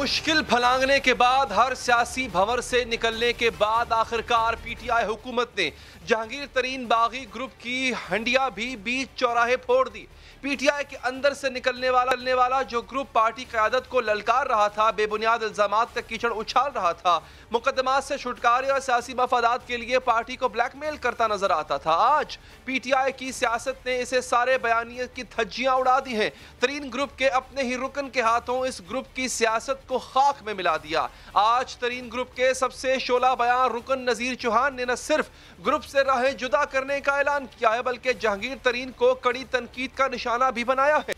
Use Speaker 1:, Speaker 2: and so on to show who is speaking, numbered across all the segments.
Speaker 1: मुश्किल फलांगने के बाद, हर सियासी भंवर से निकलने के बाद आखिरकार पीटीआई हुकूमत ने जहांगीर तरीन बागी ग्रुप की हंडिया भी बीच चौराहे फोड़ दी। पीटीआई के अंदर से निकलने वाला जो ग्रुप पार्टी क़यादत को ललकार रहा था, बेबुनियाद इल्जामात का कीचड़ उछाल रहा था, मुकदमात से छुटकारे और सियासी मफादात के लिए पार्टी को ब्लैकमेल करता नजर आता था, आज पीटीआई की सियासत ने इसे सारे बयानियत की धज्जियां उड़ा दी हैं। तरीन ग्रुप के अपने ही रुकन के हाथों इस ग्रुप की सियासत को खाक में मिला दिया। आज तरीन ग्रुप के सबसे शोला बयान रुकन नजीर चौहान ने न सिर्फ ग्रुप से राहें जुदा करने का ऐलान किया है, बल्कि जहांगीर तरीन को कड़ी तनकीद का निशाना भी बनाया है।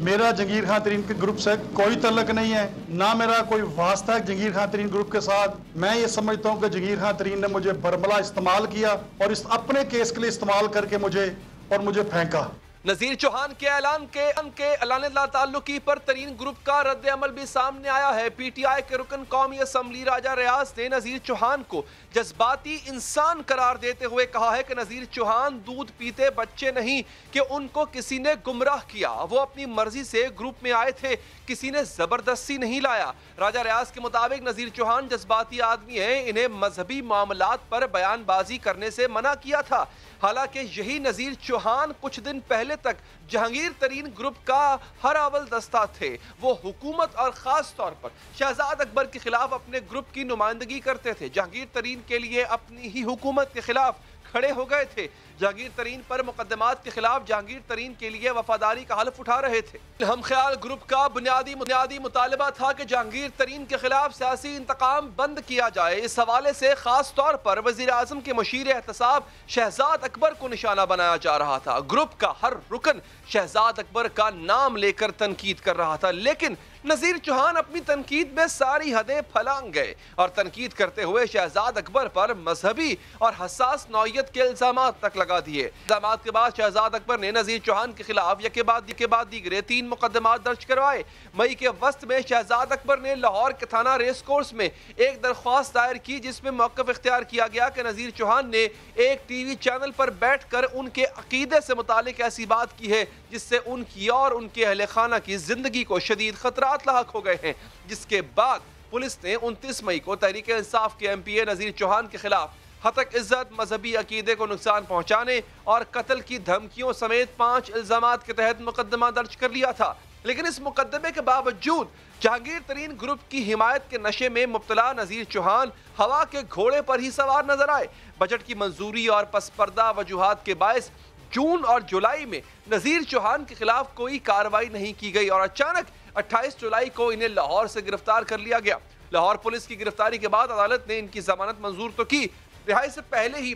Speaker 2: मेरा जहांगीर खान तरीन के ग्रुप से कोई तल्लक नहीं है, ना मेरा कोई वास्ता है जहांगीर खान तरीन ग्रुप के साथ। मैं ये समझता हूँ कि जहांगीर खान तरीन ने मुझे बरमला इस्तेमाल किया और इस अपने केस के लिए इस्तेमाल करके मुझे फेंका।
Speaker 1: नजीर चौहान के ऐलान के ऐलान ताल्लुकी पर तरीन ग्रुप का रद्द अमल भी सामने आया है। पीटीआई के रुकन कौमी असम्बली राजा रियाज ने नजीर चौहान को जज्बाती इंसान करार देते हुए कहा है कि नजीर चौहान दूध पीते बच्चे नहीं कि उनको किसी ने गुमराह किया, वो अपनी मर्जी से ग्रुप में आए थे, किसी ने जबरदस्ती नहीं लाया। राजा रियाज के मुताबिक नजीर चौहान जज्बाती आदमी है, इन्हें मजहबी मामलात पर बयानबाजी करने से मना किया था। हालांकि यही नजीर चौहान कुछ दिन पहले तक जहांगीर तरीन ग्रुप का हर अवल दस्ता थे। वो हुकूमत और खास तौर पर शहजाद अकबर के खिलाफ अपने ग्रुप की नुमाइंदगी करते थे। जहांगीर तरीन के लिए अपनी ही हुकूमत के खिलाफ खड़े हो गए थे। जहांगीर तरीन पर मुकदमात के खिलाफ जहांगीर तरीन के लिए वफादारी का हल्फ उठा रहे थे। हम ख्याल ग्रुप का बुनियादी मुतालबा था कि जहांगीर तरीन के खिलाफ सियासी इंतकाम बंद किया जाए। इस हवाले से खास तौर पर वजीर आजम के मशीर एहतसाब शहजाद अकबर को निशाना बनाया जा रहा था। ग्रुप का हर रुकन शहजाद अकबर का नाम लेकर तनकीद कर रहा था, लेकिन नजीर चौहान अपनी तनकीद में सारी हदें फलांग गए और तनकीद करते हुए शहजाद अकबर पर मजहबी और हसास नौयत के इल्जामात तक लगा दिए। इल्जामात के बाद शहजाद अकबर ने नजीर चौहान के खिलाफ यके बाद दीगरे 3 मुकदमात दर्ज करवाए। मई के वस्त में शहजाद अकबर ने लाहौर के थाना रेस कोर्स में एक दरख्वास्त दायर की, जिसमें मौक़िफ़ इख्तियार किया गया कि नजीर चौहान ने एक टीवी चैनल पर बैठकर उनके अकीदे से मुतालिक ऐसी बात की है जिससे उनकी और उनके अहले खाना की जिंदगी को शदीद खतरात लाहक हो गए हैं। जिसके बाद पुलिस ने 29 मई को तहरीक इंसाफ के MPA नजीर चौहान के खिलाफ हतक इज्जत, मजहबी अकीदे को नुकसान पहुंचाने और कत्ल की धमकियों समेत 5 इल्जामात के तहत मुकदमा दर्ज कर लिया था। लेकिन इस मुकदमे के बावजूद जहांगीर तरीन ग्रुप की हिमायत के नशे में मुब्तला नजीर चौहान हवा के घोड़े पर ही सवार नजर आए। बजट की मंजूरी और पसपर्दा वजूहात के बायस जून और जुलाई में नजीर चौहान के खिलाफ कोई कार्रवाई नहीं की गई और अचानक 28 जुलाई को इन्हें लाहौर से गिरफ्तार कर लिया गया। लाहौर पुलिस की गिरफ्तारी के बाद अदालत ने इनकी जमानत मंजूर तो की, रिहाई से पहले ही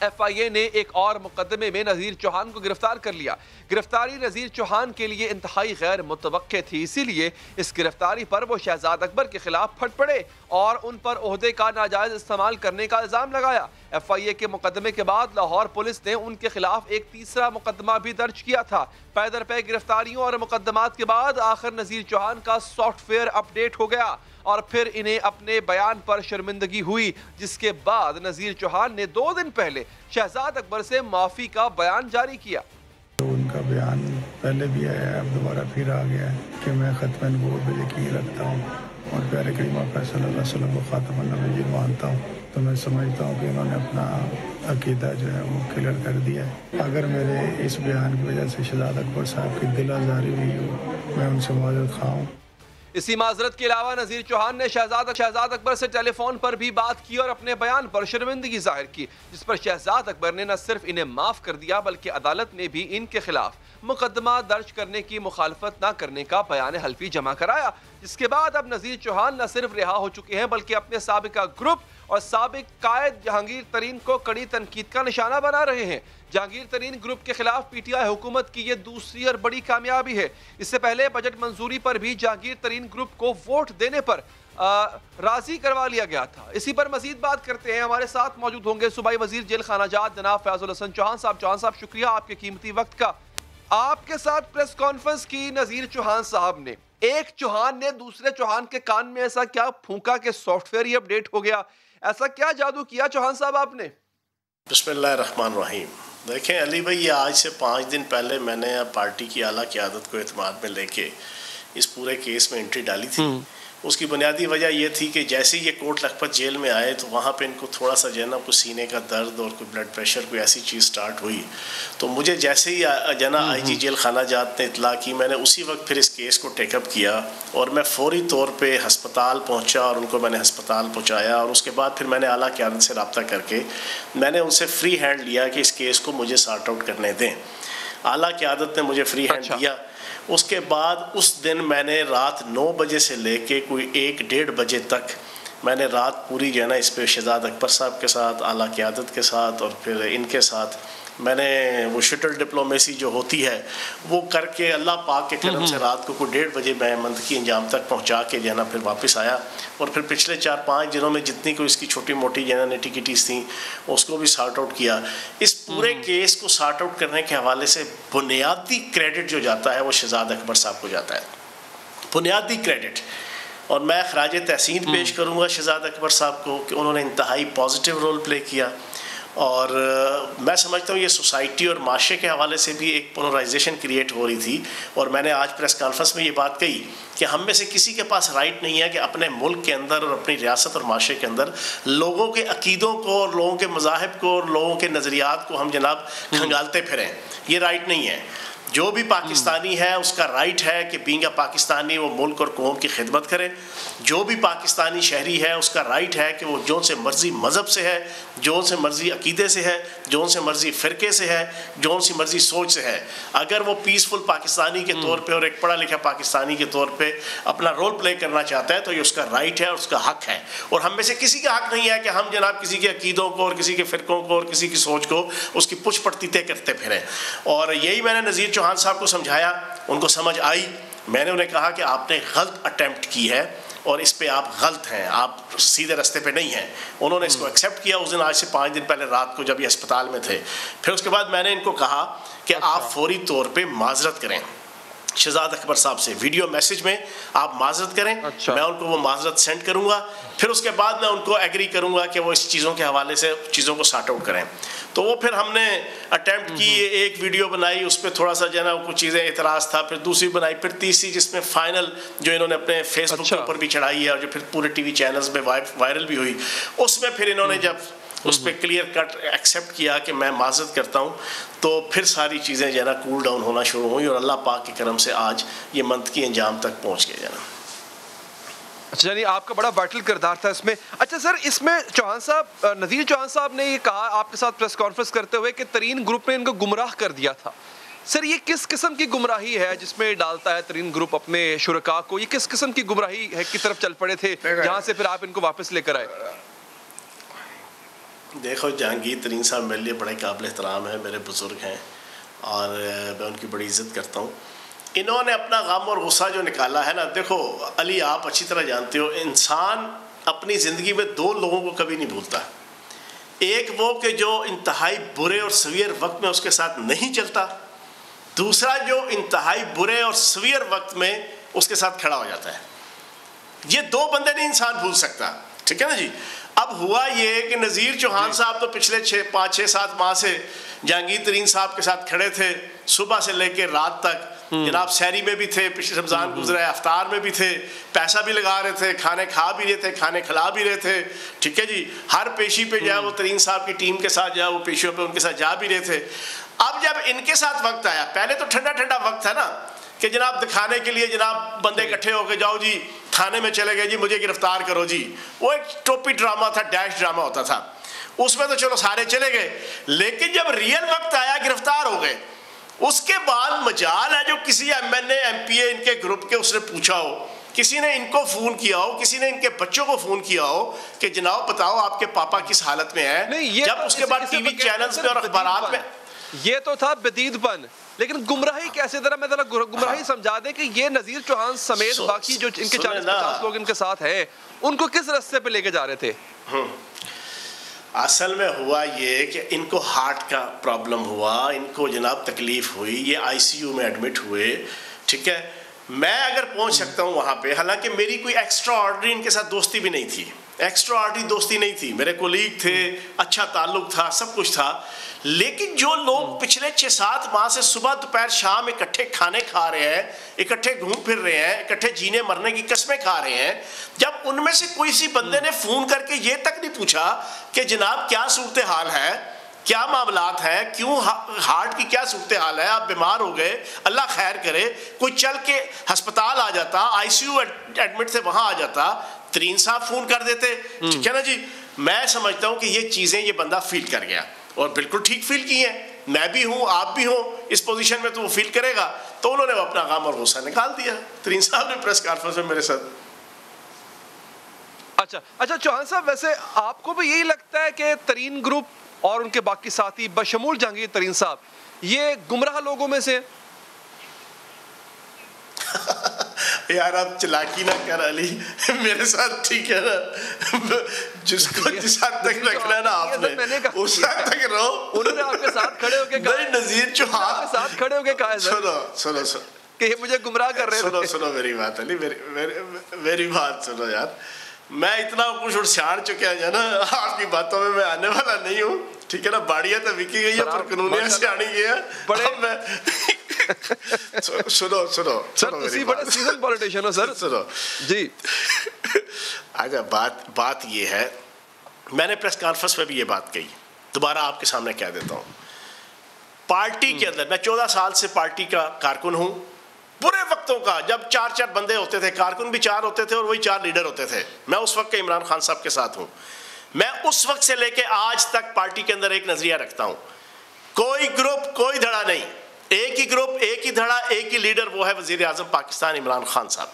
Speaker 1: FIA ने एक और मुकदमे में नजीर चौहान को गिरफ्तार कर लिया। गिरफ्तारी नजीर चौहान के लिए इंतहाई गैर मुतवक्के थी, इसीलिए इस गिरफ्तारी पर वो शहजाद अकबर के खिलाफ फट पड़े और उन पर ओहदे का नाजायज इस्तेमाल करने का इल्जाम लगाया। FIA के मुकदमे के बाद लाहौर पुलिस ने उनके खिलाफ एक तीसरा मुकदमा भी दर्ज किया था। पै दर पै गिरफ्तारियों और मुकदमात के बाद आखिर नजीर चौहान का सॉफ्टवेयर अपडेट हो गया और फिर इन्हें अपने बयान पर शर्मिंदगी हुई, जिसके बाद नजीर चौहान ने 2 दिन पहले शहजाद अकबर से माफी का बयान जारी किया।
Speaker 3: तो उनका बयान पहले भी आया है, अब दोबारा फिर आ गया है कि मैं खत्म नबूवत पे यकीन रखता हूँ और प्यारे करीम सल्लल्लाहु अलैहि वसल्लम को खातमुन नबिय्यीन मानता हूँ। तो मैं समझता हूँ कि इन्होंने अपना अकीदा जो है वो क्लियर कर दिया है। अगर मेरे इस बयान की वजह से शहजाद अकबर साहब की दिल आज़ारी हुई हो, मैं उनसे माजरत खा हूँ।
Speaker 1: इसी माजरत के अलावा नजीर चौहान ने शहजाद अकबर से टेलीफोन पर भी बात की और अपने बयान पर शर्मिंदगी जाहिर की, जिस पर शहजाद अकबर ने न सिर्फ इन्हें माफ कर दिया बल्कि अदालत ने भी इनके खिलाफ मुकदमा दर्ज करने की मुखालफत न करने का बयान हल्फी जमा कराया। जिसके बाद अब नजीर चौहान न सिर्फ रिहा हो चुके हैं बल्कि अपने साबिका ग्रुप और साबिक कायद जहांगीर तरीन को कड़ी तनकीद का निशाना बना रहे हैं। जहांगीर तरीन ग्रुप के खिलाफ पीटीआई हुकूमत की यह दूसरी और बड़ी कामयाबी है। इससे पहले बजट मंजूरी पर भी जहांगीर तरीन ग्रुप को वोट देने पर राजी करवा लिया गया था। इसी पर मजीद बात करते हैं। हमारे साथ मौजूद होंगे सूबाई वजीर जेल खानाजात जनाब फैजुल हसन चौहान साहब। चौहान साहब, शुक्रिया आपके कीमती वक्त का। आपके साथ प्रेस कॉन्फ्रेंस की नजीर चौहान साहब ने, एक चौहान ने दूसरे चौहान के कान में ऐसा क्या फूंका कि सॉफ्टवेयर ही अपडेट हो गया? ऐसा क्या जादू किया चौहान साहब आपने?
Speaker 4: बिस्मिल्लाहिर्रहमानिर्रहीम। देखें अली भाई, ये आज से 5 दिन पहले मैंने पार्टी की आला क़यादत को एतमाद में लेके इस पूरे केस में एंट्री डाली थी। उसकी बुनियादी वजह ये थी कि जैसे ही ये कोट लखपत जेल में आए तो वहाँ पे इनको थोड़ा सा जो है ना कुछ सीने का दर्द और कोई ब्लड प्रेशर कोई ऐसी चीज़ स्टार्ट हुई। तो मुझे जैसे ही जो ना IG जेल खाना जात ने इतला की, मैंने उसी वक्त फिर इस केस को टेकअप किया और मैं फौरी तौर पे हस्पताल पहुंचा और उनको मैंने हस्पताल पहुंचाया। और उसके बाद फिर मैंने आला क़यादत से रब्ता करके मैंने उनसे फ्री हैंड लिया कि इस केस को मुझे सॉर्ट आउट करने दें। आला क़यादत ने मुझे फ्री हैंड दिया। उसके बाद उस दिन मैंने रात 9 बजे से लेके कोई 1-1:30 बजे तक मैंने रात पूरी जो है ना इस पे शहजाद अकबर साहब के साथ, आला क़यादत के साथ और फिर इनके साथ मैंने वो शटल डिप्लोमेसी जो होती है वो करके अल्लाह पाक के करम से रात को कोई 1:30 बजे मैं मंतकी अंजाम तक पहुंचा के जो है ना फिर वापस आया। और फिर पिछले 4-5 दिनों में जितनी कोई इसकी छोटी मोटी जो है ना निटी किटीज़ थी उसको भी सॉर्ट आउट किया। इस पूरे केस को सॉर्ट आउट करने के हवाले से बुनियादी क्रेडिट जो जाता है वो शहजाद अकबर साहब को जाता है, बुनियादी क्रेडिट। और मैं खराज तहसीन पेश करूँगा शहजाद अकबर साहब को कि उन्होंने इंतहाई पॉजिटिव रोल प्ले किया। और मैं समझता हूँ ये सोसाइटी और माशरे के हवाले से भी एक पोलराइजेशन क्रिएट हो रही थी। और मैंने आज प्रेस कॉन्फ्रेंस में ये बात कही कि हम में से किसी के पास राइट नहीं है कि अपने मुल्क के अंदर और अपनी रियासत और माशरे के अंदर लोगों के अकीदों को और लोगों के मज़ाहिब को और लोगों के नज़रियात को हम जनाब खंगालते फिरें। ये राइट नहीं है। जो भी पाकिस्तानी है उसका राइट है कि बीइंग अ पाकिस्तानी वो मुल्क और कौम की खिदमत करे। जो भी पाकिस्तानी शहरी है उसका राइट है कि वो जो से मर्ज़ी मज़हब से है, जो से मर्ज़ी अकीदे से है, जो से मर्ज़ी फ़िरके से है, जो सी मर्ज़ी सोच से है, अगर वो पीसफुल पाकिस्तानी के तौर पे और एक पढ़ा लिखा पाकिस्तानी के तौर पे अपना रोल प्ले करना चाहता है तो ये उसका राइट है और उसका हक है। और हम में से किसी का हक नहीं है कि हम जनाब किसी के अकीदों को और किसी के फ़िरकों को और किसी की सोच को उसकी पुछ पड़तीते करते फिरें। और यही मैंने नज़ीर चौहान साहब को समझाया, उनको समझ आई। मैंने उन्हें कहा कि आपने गलत अटेम्प्ट की है और इस पे आप गलत हैं, आप सीधे रास्ते पे नहीं हैं। उन्होंने इसको एक्सेप्ट किया उस दिन, आज से 5 दिन पहले रात को जब ये अस्पताल में थे। फिर उसके बाद मैंने इनको कहा कि आप फौरी तौर पे माजरत करें शहजाद अकबर साहब से, वीडियो मैसेज में आप माजरत करें। मैं उनको वो माजरत सेंड करूँगा। फिर उसके बाद मैं उनको एग्री करूँगा कि वो इस चीज़ों के हवाले से चीज़ों को सॉर्ट आउट करें। तो वो फिर हमने अटैम्प्ट की, एक वीडियो बनाई, उस पर थोड़ा सा जो है ना कुछ चीज़ें एतराज़ था, फिर दूसरी बनाई, फिर तीसरी जिसमें फ़ाइनल जो इन्होंने अपने फेसबुक के ऊपर भी चढ़ाई है और जो फिर पूरे TV चैनल्स में वायरल भी हुई, उसमें फिर इन्होंने जब उस पर क्लियर कट एक्सेप्ट किया कि मैं माजरत करता हूँ तो फिर सारी चीज़ें जो है ना कूल डाउन होना शुरू हुई और अल्लाह पाक के करम से आज ये मंतकी अंजाम तक पहुँच गए जना।
Speaker 1: अच्छा, यानी आपका बड़ा वाइटल किरदार था इसमें। अच्छा सर, इसमें चौहान साहब, नज़ीर चौहान साहब ने ये कहा आपके साथ प्रेस कॉन्फ्रेंस करते हुए कि तरीन ग्रुप ने इनको गुमराह कर दिया था। सर, ये किस किस्म की गुमराही है जिसमें डालता है तरीन ग्रुप अपने शुरका को? ये किस किस्म की गुमराही है की तरफ चल पड़े थे जहाँ से फिर आप इनको वापस लेकर आए?
Speaker 4: देखो, जहांगीर तरीन साहब मेरे लिए बड़े काबिल एहतराम है, मेरे बुज़ुर्ग हैं और मैं उनकी बड़ी इज़्ज़त करता हूँ। इन्होंने अपना गम और गुस्सा जो निकाला है ना, देखो अली, आप अच्छी तरह जानते हो इंसान अपनी ज़िंदगी में 2 लोगों को कभी नहीं भूलता। एक वो कि जो इंतहाई बुरे और सवीर वक्त में उसके साथ नहीं चलता, दूसरा जो इंतहाई बुरे और सवीर वक्त में उसके साथ खड़ा हो जाता है। ये 2 बंदे नहीं इंसान भूल सकता, ठीक है ना जी। अब हुआ ये कि नज़ीर चौहान साहब तो पिछले 5-6-7 माह से जहांगीर तरीन साहब के साथ खड़े थे, सुबह से लेकर रात तक। जनाब सहरी में भी थे, पिछले रमज़ान गुजरा है, अफ्तार में भी थे, पैसा भी लगा रहे थे, खाने खा भी रहे थे, खाने खिला भी रहे थे, ठीक है जी। हर पेशी पे जाए वो तरीन साहब की टीम के साथ जाए, वो पेशियों पे उनके साथ जा भी रहे थे। अब जब इनके साथ वक्त आया, पहले तो ठंडा ठंडा वक्त था ना कि जनाब दिखाने के लिए जनाब बंदे इकट्ठे होके जाओ जी थाने में चले गए जी, मुझे गिरफ्तार करो जी। वो एक टोपी ड्रामा था, डैश ड्रामा होता था, उसमें तो चलो सारे चले गए। लेकिन जब रियल वक्त आया गिरफ्तार हो गए। उसके बाद मजाल है जो किसी MNA MPA इनके ग्रुप के उसने पूछा हो, किसी ने इनको फ़ोन किया हो, किसी ने इनके बच्चों को फ़ोन किया हो कि जनाब बताओ आपके पापा किस हालत में है। जब उसके बाद TV चैनल्स में और अखबारात में
Speaker 1: ये तो था बदीदपन, लेकिन गुमराही कैसे तरह मैं गुमराही समझा दे कि ये नज़ीर चौहान समेत बाकी जो इनके 40-50 लोग इनके साथ हैं उनको किस रास्ते पे लेके जा रहे थे?
Speaker 4: असल में हुआ ये कि इनको हार्ट का प्रॉब्लम हुआ, इनको जनाब तकलीफ़ हुई, ये ICU में एडमिट हुए, ठीक है। मैं अगर पहुंच सकता हूं वहां पे, हालांकि मेरी कोई एक्स्ट्रा ऑर्डनरी इनके साथ दोस्ती भी नहीं थी, एक्स्ट्रा आर्टी दोस्ती नहीं थी, मेरे कोलीग थे, अच्छा ताल्लुक था, सब कुछ था। लेकिन जो लोग पिछले 6-7 माह से सुबह दोपहर शाम इकट्ठे खाने खा रहे हैं, इकट्ठे घूम फिर रहे हैं, इकट्ठे जीने मरने की कस्में खा रहे हैं, जब उनमें से कोई सी बंदे ने फोन करके ये तक नहीं पूछा कि जनाब क्या सूरत हाल है, क्या मामलात हैं, क्यों हार्ट की क्या सूरत हाल है, आप बीमार हो गए, अल्लाह खैर करे, कोई चल के अस्पताल आ जाता, आईसीयू एडमिट से वहां आ जाता, तरीन साहब फोन कर देते, ठीक है ना जी। मैं समझता हूं कि ये चीजें ये बंदा फील कर गया और बिल्कुल ठीक फील की है। मैं भी हूं, आप भी हो इस पोजीशन में, तो वो फील करेगा। तो उन्होंने अपना गम और गुस्सा निकाल दिया। तरीन साहब ने प्रेस कॉन्फ्रेंस में मेरे साथ।
Speaker 1: अच्छा चौहान साहब, वैसे आपको भी यही लगता है कि तरीन ग्रुप और उनके बाकी साथी बशमूल जहांगीर तरीन साहब ये गुमराह लोगों में से?
Speaker 4: यार आप चलाकी ना कर अली, मेरे साथ ठीक है ना, जिसको जिस हद तक रखना ना आपने उस हद तक रहो।
Speaker 1: उन्होंने आपके साथ खड़े होके कहा,
Speaker 4: नजीर चौहान
Speaker 1: आपके साथ खड़े होके कहा,
Speaker 4: सुनो
Speaker 1: कि ये मुझे गुमराह कर रहे थे।
Speaker 4: सुनो मेरी बात अली, मेरी बात सुनो यार। मैं इतना कुछ उड़छाड़ चुका है ना, आपकी बातों में मैं आने वाला नहीं हूँ, ठीक है ना। बाड़िया तो बिकी गई है पर कानूनिया से आनी गई है। सुनो
Speaker 1: सर, तुसी बड़े सीजन पॉलिटिशियन हो सर।
Speaker 4: सुनो
Speaker 1: जी,
Speaker 4: अच्छा बात ये है, मैंने प्रेस कॉन्फ्रेंस में भी ये बात कही, दोबारा आपके सामने कह देता हूँ। पार्टी के अंदर मैं 14 साल से पार्टी का कारकुन हूँ, बुरे वक्तों का, जब 4-4 बंदे होते थे, कारकुन भी 4 होते थे और वही 4 लीडर होते थे। मैं उस वक्त के इमरान खान साहब के साथ हूँ। मैं उस वक्त से लेके आज तक पार्टी के अंदर एक नजरिया रखता हूँ, कोई ग्रुप कोई धड़ा नहीं, एक ही ग्रुप, एक ही धड़ा, एक ही लीडर, वो है वजीर आजम पाकिस्तान इमरान खान साहब।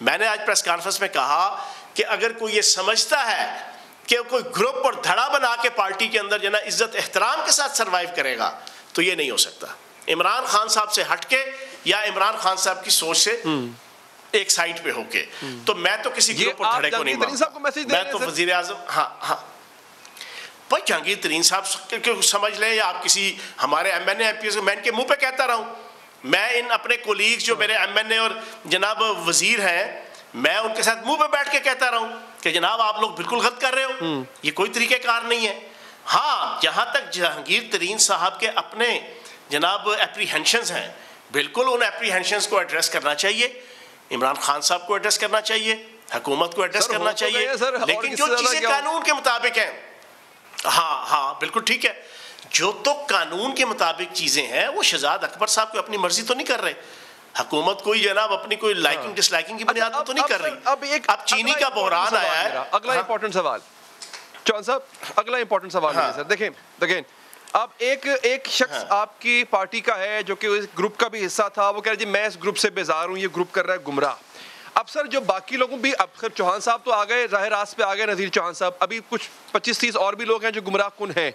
Speaker 4: मैंने आज प्रेस कॉन्फ्रेंस में कहा कि अगर कोई ये समझता है कि कोई ग्रुप और धड़ा बना के पार्टी के अंदर जना इज्जत एहतराम के साथ सर्वाइव करेगा, तो ये नहीं हो सकता। इमरान खान साहब से हटके या इमरान खान साहब की सोच से एक साइड पे होके, तो मैं तो किसी ग्रुप और धड़े को नहीं मानता। मैं तो वजीर आजम, हाँ भाई जहांगीर तरीन साहब समझ लें या आप किसी हमारे एमएनए एमपी को, मैं इनके मुंह पे कहता रहा हूँ, मैं इन अपने कोलीग्स जो मेरे एमएनए और जनाब वजीर हैं, मैं उनके साथ मुंह पे बैठ के कहता रहा हूँ कि जनाब आप लोग बिल्कुल गलत कर रहे हो, ये कोई तरीक़ेकार नहीं है। हाँ, जहाँ तक जहांगीर तरीन साहब के अपने जनाब एप्रीहेंशंस हैं, बिल्कुल उन एप्रीहेंशंस को एड्रेस करना चाहिए, इमरान खान साहब को एड्रेस करना चाहिए, हुकूमत को एड्रेस करना चाहिए, लेकिन जो चीज़ें कानून के मुताबिक हैं, हाँ बिल्कुल ठीक है, जो तो कानून के मुताबिक चीजें हैं, वो शहजाद अकबर साहब को अपनी मर्जी तो नहीं कर रहे, हुकूमत कोई जनाब अपनी कोई लाइकिंग डिसलाइकिंग की बुनियाद पर तो नहीं कर रही। अब चीनी का बहरान आया है।
Speaker 1: अगला इंपॉर्टेंट सवाल चौहान साहब, अगला इंपॉर्टेंट सवाल है सर। देखें अब एक शख्स आपकी पार्टी का है जो कि इस ग्रुप का भी हिस्सा था, वो कह रहा है जी मैं इस ग्रुप से बेजार हूँ, ये ग्रुप कर रहा है गुमराह। अब सर जो बाकी लोगों भी, अब सर चौहान साहब तो आ गए, राह रास्त पे आ गए नज़ीर चौहान साहब, अभी कुछ 25-30 और भी लोग हैं जो गुमराह कुन हैं,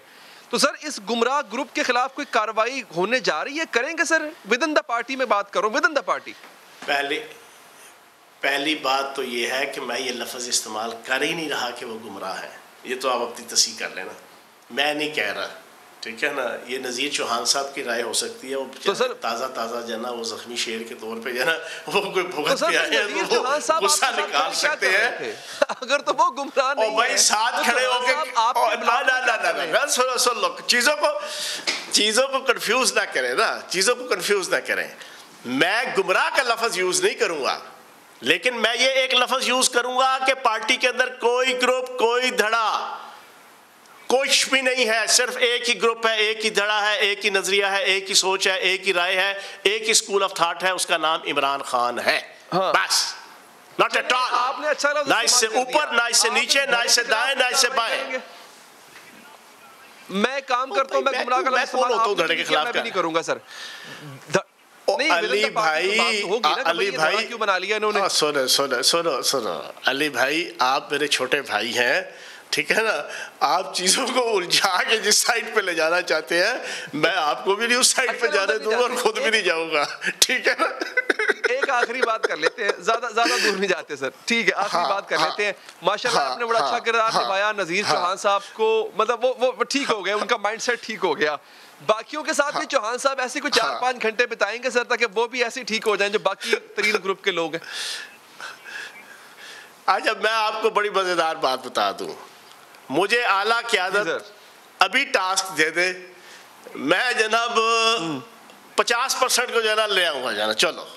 Speaker 1: तो सर इस गुमराह ग्रुप के खिलाफ कोई कार्रवाई होने जा रही है, करेंगे sir with in the party? में बात करूं विद इन द पार्टी।
Speaker 4: पहली बात तो ये है कि मैं ये लफ्ज़ इस्तेमाल कर ही नहीं रहा कि वो गुमराह है, ये तो आप अपनी तस्दीक कर लेना, मैं नहीं कह रहा, ठीक है ना। ये नज़ीर चौहान साहब की राय हो सकती है, वो तो सर ताज़ा जना वो जख्मी शेर के तौर पे जना वो कोई भुगत के आए हैं, वो गुस्सा निकाल सकते हैं।
Speaker 1: अगर तो वो गुमराह नहीं है,
Speaker 4: भाई साथ खड़े होके सुन लो, चीज़ों को कंफ्यूज ना करें ना, चीज़ों को कंफ्यूज ना करें। मैं गुमराह का लफ्ज़ यूज़ नहीं करूँगा, लेकिन मैं ये एक लफ्ज़ यूज़ करूँगा कि पार्टी के अंदर कोई ग्रुप कोई धड़ा कुछ भी नहीं है, सिर्फ एक ही ग्रुप है, एक ही धड़ा है, एक ही नजरिया है, एक ही सोच है, एक ही राय है, एक ही स्कूल ऑफ थॉट है, उसका नाम इमरान खान है। हाँ। बस, नॉट एट ऑल।
Speaker 1: आपने अच्छा लफ्ज़
Speaker 4: ना इससे ऊपर, ना इससे नीचे, ना इससे दाएं, ना इससे बाएं।
Speaker 1: मैं काम करता हूँ, मैं गुमराह का लफ्ज़
Speaker 4: धड़े के खिलाफ
Speaker 1: नहीं करूंगा सर।
Speaker 4: अली भाई
Speaker 1: क्यों बना लिया इन्होंने?
Speaker 4: सुनो अली भाई, आप मेरे छोटे भाई हैं, ठीक है ना। आप चीजों को उलझा के जिस साइड पे ले जाना चाहते हैं, मैं आपको भी नहीं उस साइड पे जाने दूंगा और खुद भी नहीं जाऊंगा, ठीक है ना।
Speaker 1: एक आखिरी बात कर लेते हैं, ज्यादा दूर नहीं जाते सर, ठीक है, आखिरी बात कर लेते हैं। माशाल्लाह आपने बड़ा अच्छा किरदार निभाया नज़ीर चौहान साहब को, मतलब वो ठीक हो गए, उनका माइंडसेट ठीक हो गया। बाकियों के साथ भी चौहान साहब ऐसे कुछ 4-5 घंटे बिताएंगे सर, ताकि वो भी ऐसे ठीक हो जाएं जो बाकी तरीन ग्रुप के लोग हैं।
Speaker 4: अच्छा, मैं आपको बड़ी मजेदार बात बता दूं, मुझे आला क़यादत अभी टास्क दे दे, मैं जनाब 50% को जना ले आऊंगा, जाना चलो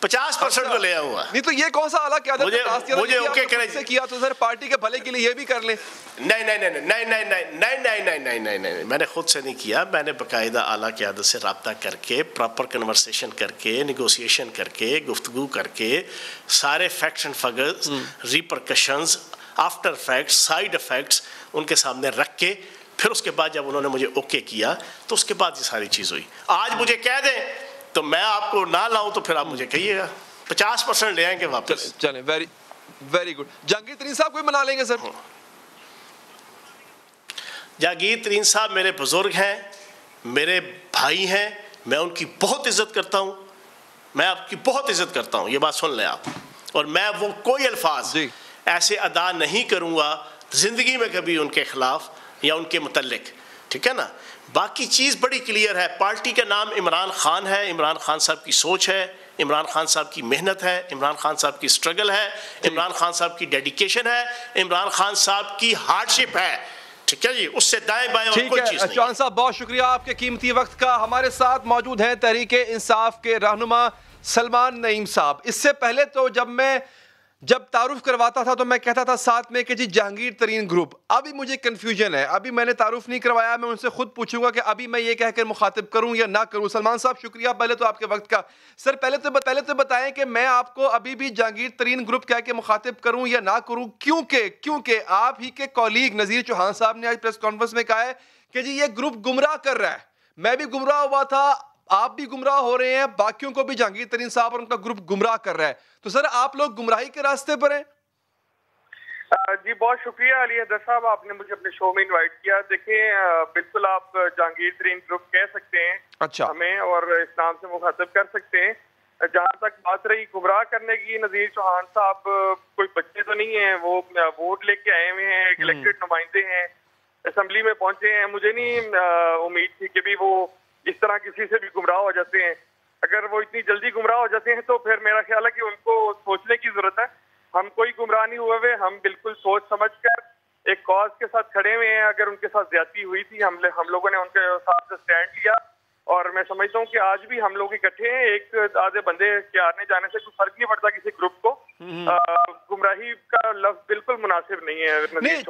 Speaker 4: 50% को ले आऊंगा।
Speaker 1: नहीं तो ये कौन सा आला क़यादत
Speaker 4: मुझे ओके
Speaker 1: से किया तो सर पार्टी के भले के लिए ये भी कर लें।
Speaker 4: नहीं, मैंने खुद से नहीं किया, मैंने बाकायदा आला क़यादत से रब्ता करके, प्रॉपर कन्वर्सेशन करके, निगोशिएशन करके, गुफ्तगू करके, सारे facts and figures, repercussions, after facts, side effects उनके सामने रख के, फिर उसके बाद जब उन्होंने मुझे ओके किया तो उसके बाद ये सारी चीज़ हुई। आज मुझे कह दें तो मैं आपको ना लाऊं तो फिर आप मुझे कहिएगा, 50% ले आएंगे वापस।
Speaker 1: चलें, वेरी गुड। जहांगीर तरीन साहब को भी मना लेंगे सर?
Speaker 4: जहांगीर तरीन साहब मेरे बुजुर्ग हैं, मेरे भाई हैं, मैं उनकी बहुत इज्जत करता हूं, मैं आपकी बहुत इज्जत करता हूं, ये बात सुन लें आप। और मैं वो कोई अल्फाज ऐसे अदा नहीं करूंगा जिंदगी में कभी उनके खिलाफ या उनके मुतल्लिक, ठीक है ना। बाकी चीज़ बड़ी क्लियर है, पार्टी का नाम इमरान खान है, इमरान खान साहब की सोच है, इमरान खान साहब की मेहनत है, इमरान खान साहब की स्ट्रगल है, इमरान खान साहब की डेडिकेशन है, इमरान खान साहब की हार्डशिप है, ठीक है जी, उससे दाएं बाएं और कोई चीज़ नहीं।
Speaker 1: चौहान साहब बहुत शुक्रिया आपके कीमती वक्त का। हमारे साथ मौजूद हैं तहरीक इंसाफ के रहनुमा सलमान नईम साहब। इससे पहले तो जब तारुफ करवाता था तो मैं कहता था साथ में कि जी जहांगीर तरीन ग्रुप, अभी मुझे कंफ्यूजन है, अभी मैंने तारुफ नहीं करवाया, मैं उनसे खुद पूछूंगा कि अभी मैं ये कहकर मुखातिब करूं या ना करूं। सलमान साहब शुक्रिया पहले तो आपके वक्त का। सर पहले तो बताएं कि मैं आपको अभी भी जहांगीर तरीन ग्रुप कह के मुखातिब करूं या ना करूं, क्योंकि आप ही के कॉलीग नज़ीर चौहान साहब ने आज प्रेस कॉन्फ्रेंस में कहा है कि जी ये ग्रुप गुमराह कर रहा है। मैं भी गुमराह हुआ था, आप भी गुमराह हो रहे हैं, बाकियों को भी जहांगीर तरीन साहब और उनका ग्रुप गुमराह कर रहा है। तो सर आप लोग गुमराही के रास्ते पर हैं?
Speaker 5: जी बहुत शुक्रिया अली हैदर साहब, आपने मुझे अपने शो में इनवाइट किया। देखिए बिल्कुल आप जहांगीर तरीन ग्रुप कह सकते हैं
Speaker 1: अच्छा
Speaker 5: हमें, और इस नाम से मुखातिब कर सकते हैं। जहाँ तक बात रही गुमराह करने की, नज़ीर चौहान साहब कोई बच्चे तो नहीं है, वो वोट लेके आए हुए हैं, एक इलेक्टेड नुमाइंदे हैं, असेंबली में पहुंचे हैं। मुझे नहीं उम्मीद थी कि भी वो इस तरह किसी से भी गुमराह हो जाते हैं। अगर वो इतनी जल्दी गुमराह हो जाते हैं तो फिर मेरा ख्याल है कि उनको सोचने की जरूरत है। हम कोई गुमराह नहीं हुए हुए, हम बिल्कुल सोच समझ कर एक कॉज के साथ खड़े हुए हैं। अगर उनके साथ ज्यादती हुई थी, हम लोगों ने उनके साथ स्टैंड लिया, और मैं समझता हूँ कि आज भी हम लोग इकट्ठे हैं। एक आधे बंदे के आने जाने से कोई फर्क नहीं पड़ता किसी ग्रुप को। गुमराही का लफ्ज बिल्कुल मुनासिब नहीं है।
Speaker 1: नहीं,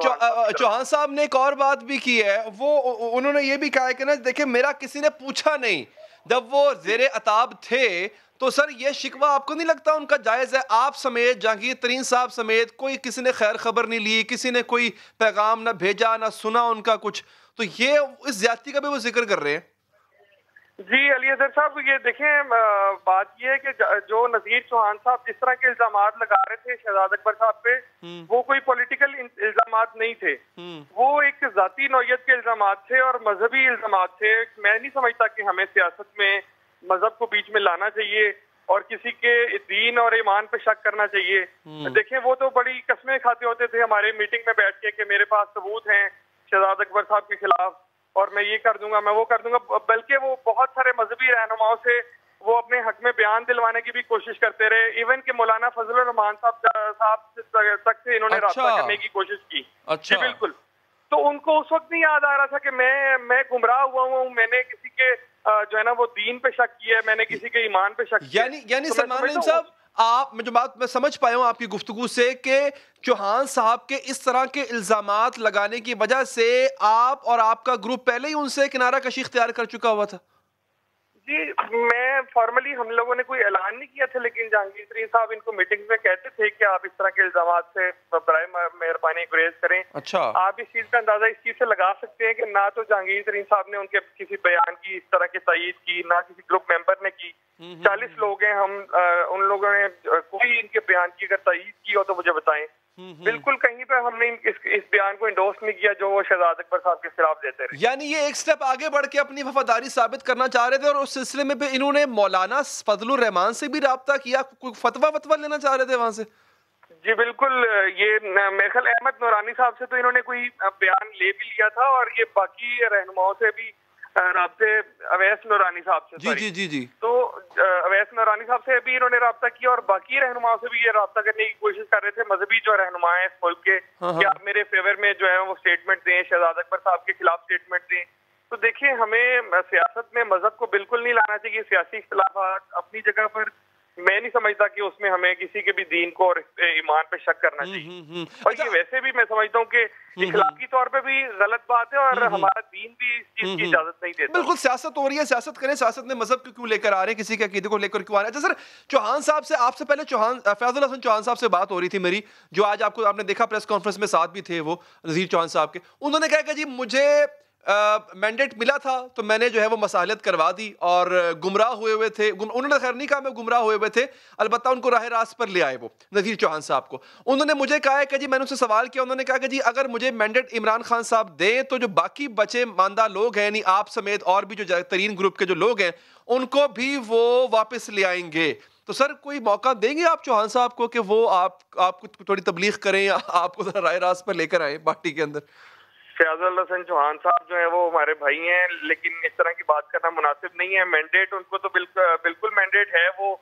Speaker 1: चौहान साहब ने एक और बात भी की है, वो उन्होंने ये भी कहा है कि ना देखिए मेरा किसी ने पूछा नहीं, जब वो जेरे अताब थे तो सर ये शिकवा आपको नहीं लगता उनका जायज़ है? आप समेत, जहांगीर तरीन साहब समेत कोई किसी ने खैर खबर नहीं ली, किसी ने कोई पैगाम ना भेजा ना सुना उनका कुछ, तो ये इस ज्यादती का भी वो जिक्र कर रहे हैं।
Speaker 5: जी अली अजहर साहब, ये देखें बात ये है कि जो नज़ीर चौहान साहब जिस तरह के इल्जामात लगा रहे थे शहजाद अकबर साहब पे, वो कोई पॉलिटिकल इल्जामात नहीं थे, वो एक जाती नौयत के इल्जामात थे और मजहबी इल्जामात थे। मैं नहीं समझता कि हमें सियासत में मजहब को बीच में लाना चाहिए और किसी के दीन और ईमान पे शक करना चाहिए। देखें वो तो बड़ी कस्में खाते होते थे हमारे मीटिंग में बैठ के कि मेरे पास सबूत हैं शहजाद अकबर साहब के खिलाफ और मैं ये कर दूंगा, मैं वो कर दूंगा। बल्कि वो बहुत सारे मजहबी रहनुमाओं से वो अपने हक में बयान दिलवाने की भी कोशिश करते रहे। इवन के मौलाना फजलुर रहमान साहब तक से इन्होंने रास्ता करने की कोशिश की। जी बिल्कुल। तो उनको उस वक्त नहीं याद आ रहा था कि मैं गुमराह हुआ हूँ, मैंने किसी के जो है ना वो दीन पे शक किया है, मैंने किसी के ईमान पे शक किया।
Speaker 1: यानी सलमान नईम साहब, आप जो बात मैं समझ पाया हूं आपकी गुफ्तगू से कि चौहान साहब के इस तरह के इल्जामात लगाने की वजह से आप और आपका ग्रुप पहले ही उनसे किनारा कशी इख्तियार कर चुका हुआ था।
Speaker 5: जी मैं फॉर्मली हम लोगों ने कोई ऐलान नहीं किया था, लेकिन जहांगीर तरीन साहब इनको मीटिंग में कहते थे कि आप इस तरह के इल्जामात से बराए मेहरबानी गुरेज करें। अच्छा, आप इस चीज का अंदाजा इस चीज से लगा सकते हैं कि ना तो जहांगीर तरीन साहब ने उनके किसी बयान की इस तरह की तायीद की, ना किसी ग्रुप मेंबर ने की। 40 लोग हैं हम, उन लोगों ने कोई इनके बयान की अगर तायीद की हो तो मुझे बताएं। बिल्कुल कहीं पे हमने इस बयान को इंडोर्स नहीं किया जो वो शहजाद अकबर साहब के खिलाफ देते रहे।
Speaker 1: यानी ये एक स्टेप आगे बढ़ के अपनी वफादारी साबित करना चाह रहे थे और उस सिलसिले में इन्होंने मौलाना फजलुर रहमान से भी राब्ता किया, कोई फतवा लेना चाह रहे थे वहां से।
Speaker 5: जी बिल्कुल, ये मेरे ख्याल अहमद नूरानी साहब से तो इन्होंने कोई बयान ले भी लिया था और ये बाकी रहनुमाओं से भी राब्ते अवैस नूरानी साहब से।
Speaker 1: जी जी जी जी।
Speaker 5: तो अवैस नूरानी साहब से भी इन्होंने राब्ता किया और बाकी रहनुमाओं से भी ये राब्ता करने की कोशिश कर रहे थे, मजहबी जो रहनुमा है इस मुल्क के, कि आप मेरे फेवर में जो है वो स्टेटमेंट दें, शहजाद अकबर साहब के खिलाफ स्टेटमेंट दें। तो देखिए, हमें सियासत में मजहब को बिल्कुल नहीं लाना चाहिए। सियासी इख्तिलाफात अपनी जगह पर, मैं नहीं समझता कि उसमें हमें किसी के भी दीन को और ईमान पे शक करना चाहिए। और ये वैसे भी मैं समझता हूँ कि इखलाकी तौर पे भी गलत बात है और हमारा दीन भी इस चीज की इजाजत नहीं देता।
Speaker 1: बिल्कुल, सियासत हो रही है, सियासत करें, सियासत में मजहब को क्यों लेकर आ रहे हैं, किसी के अकीदे को लेकर क्यों आ रहे हैं। अच्छा सर, चौहान साहब से आपसे पहले फैजुल हसन चौहान साहब से बात हो रही थी मेरी, जो आज आपने देखा प्रेस कॉन्फ्रेंस में साथ भी थे वो नज़ीर चौहान साहब के। उन्होंने कहा कि जी मुझे मैंडेट मिला था तो मैंने जो है वो मसालियत करवा दी और गुमराह हुए थे, उन्होंने खैर नहीं कहा मैं गुमराह हुए थे, अलबत्ता उनको राह रास्त पर ले आए वो नज़ीर चौहान साहब को। उन्होंने मुझे कहा है कि जी, मैंने उनसे सवाल किया, उन्होंने कहा कि जी अगर मुझे मैंडेट इमरान खान साहब दें तो जो बाकी बचे मानदा लोग हैं, यानी आप समेत और भी जो तरीन ग्रुप के जो लोग हैं, उनको भी वो वापस ले आएंगे। तो सर, कोई मौका देंगे आप चौहान साहब को कि वो आपको थोड़ी तबलीग करें या आपको राह रास्त पर लेकर आए पार्टी के अंदर?
Speaker 5: फैजुल हसन चौहान साहब जो है वो हमारे भाई हैं, लेकिन इस तरह की बात करना मुनासिब नहीं है। मैंडेट उनको तो बिल्कुल मैंडेट है। वो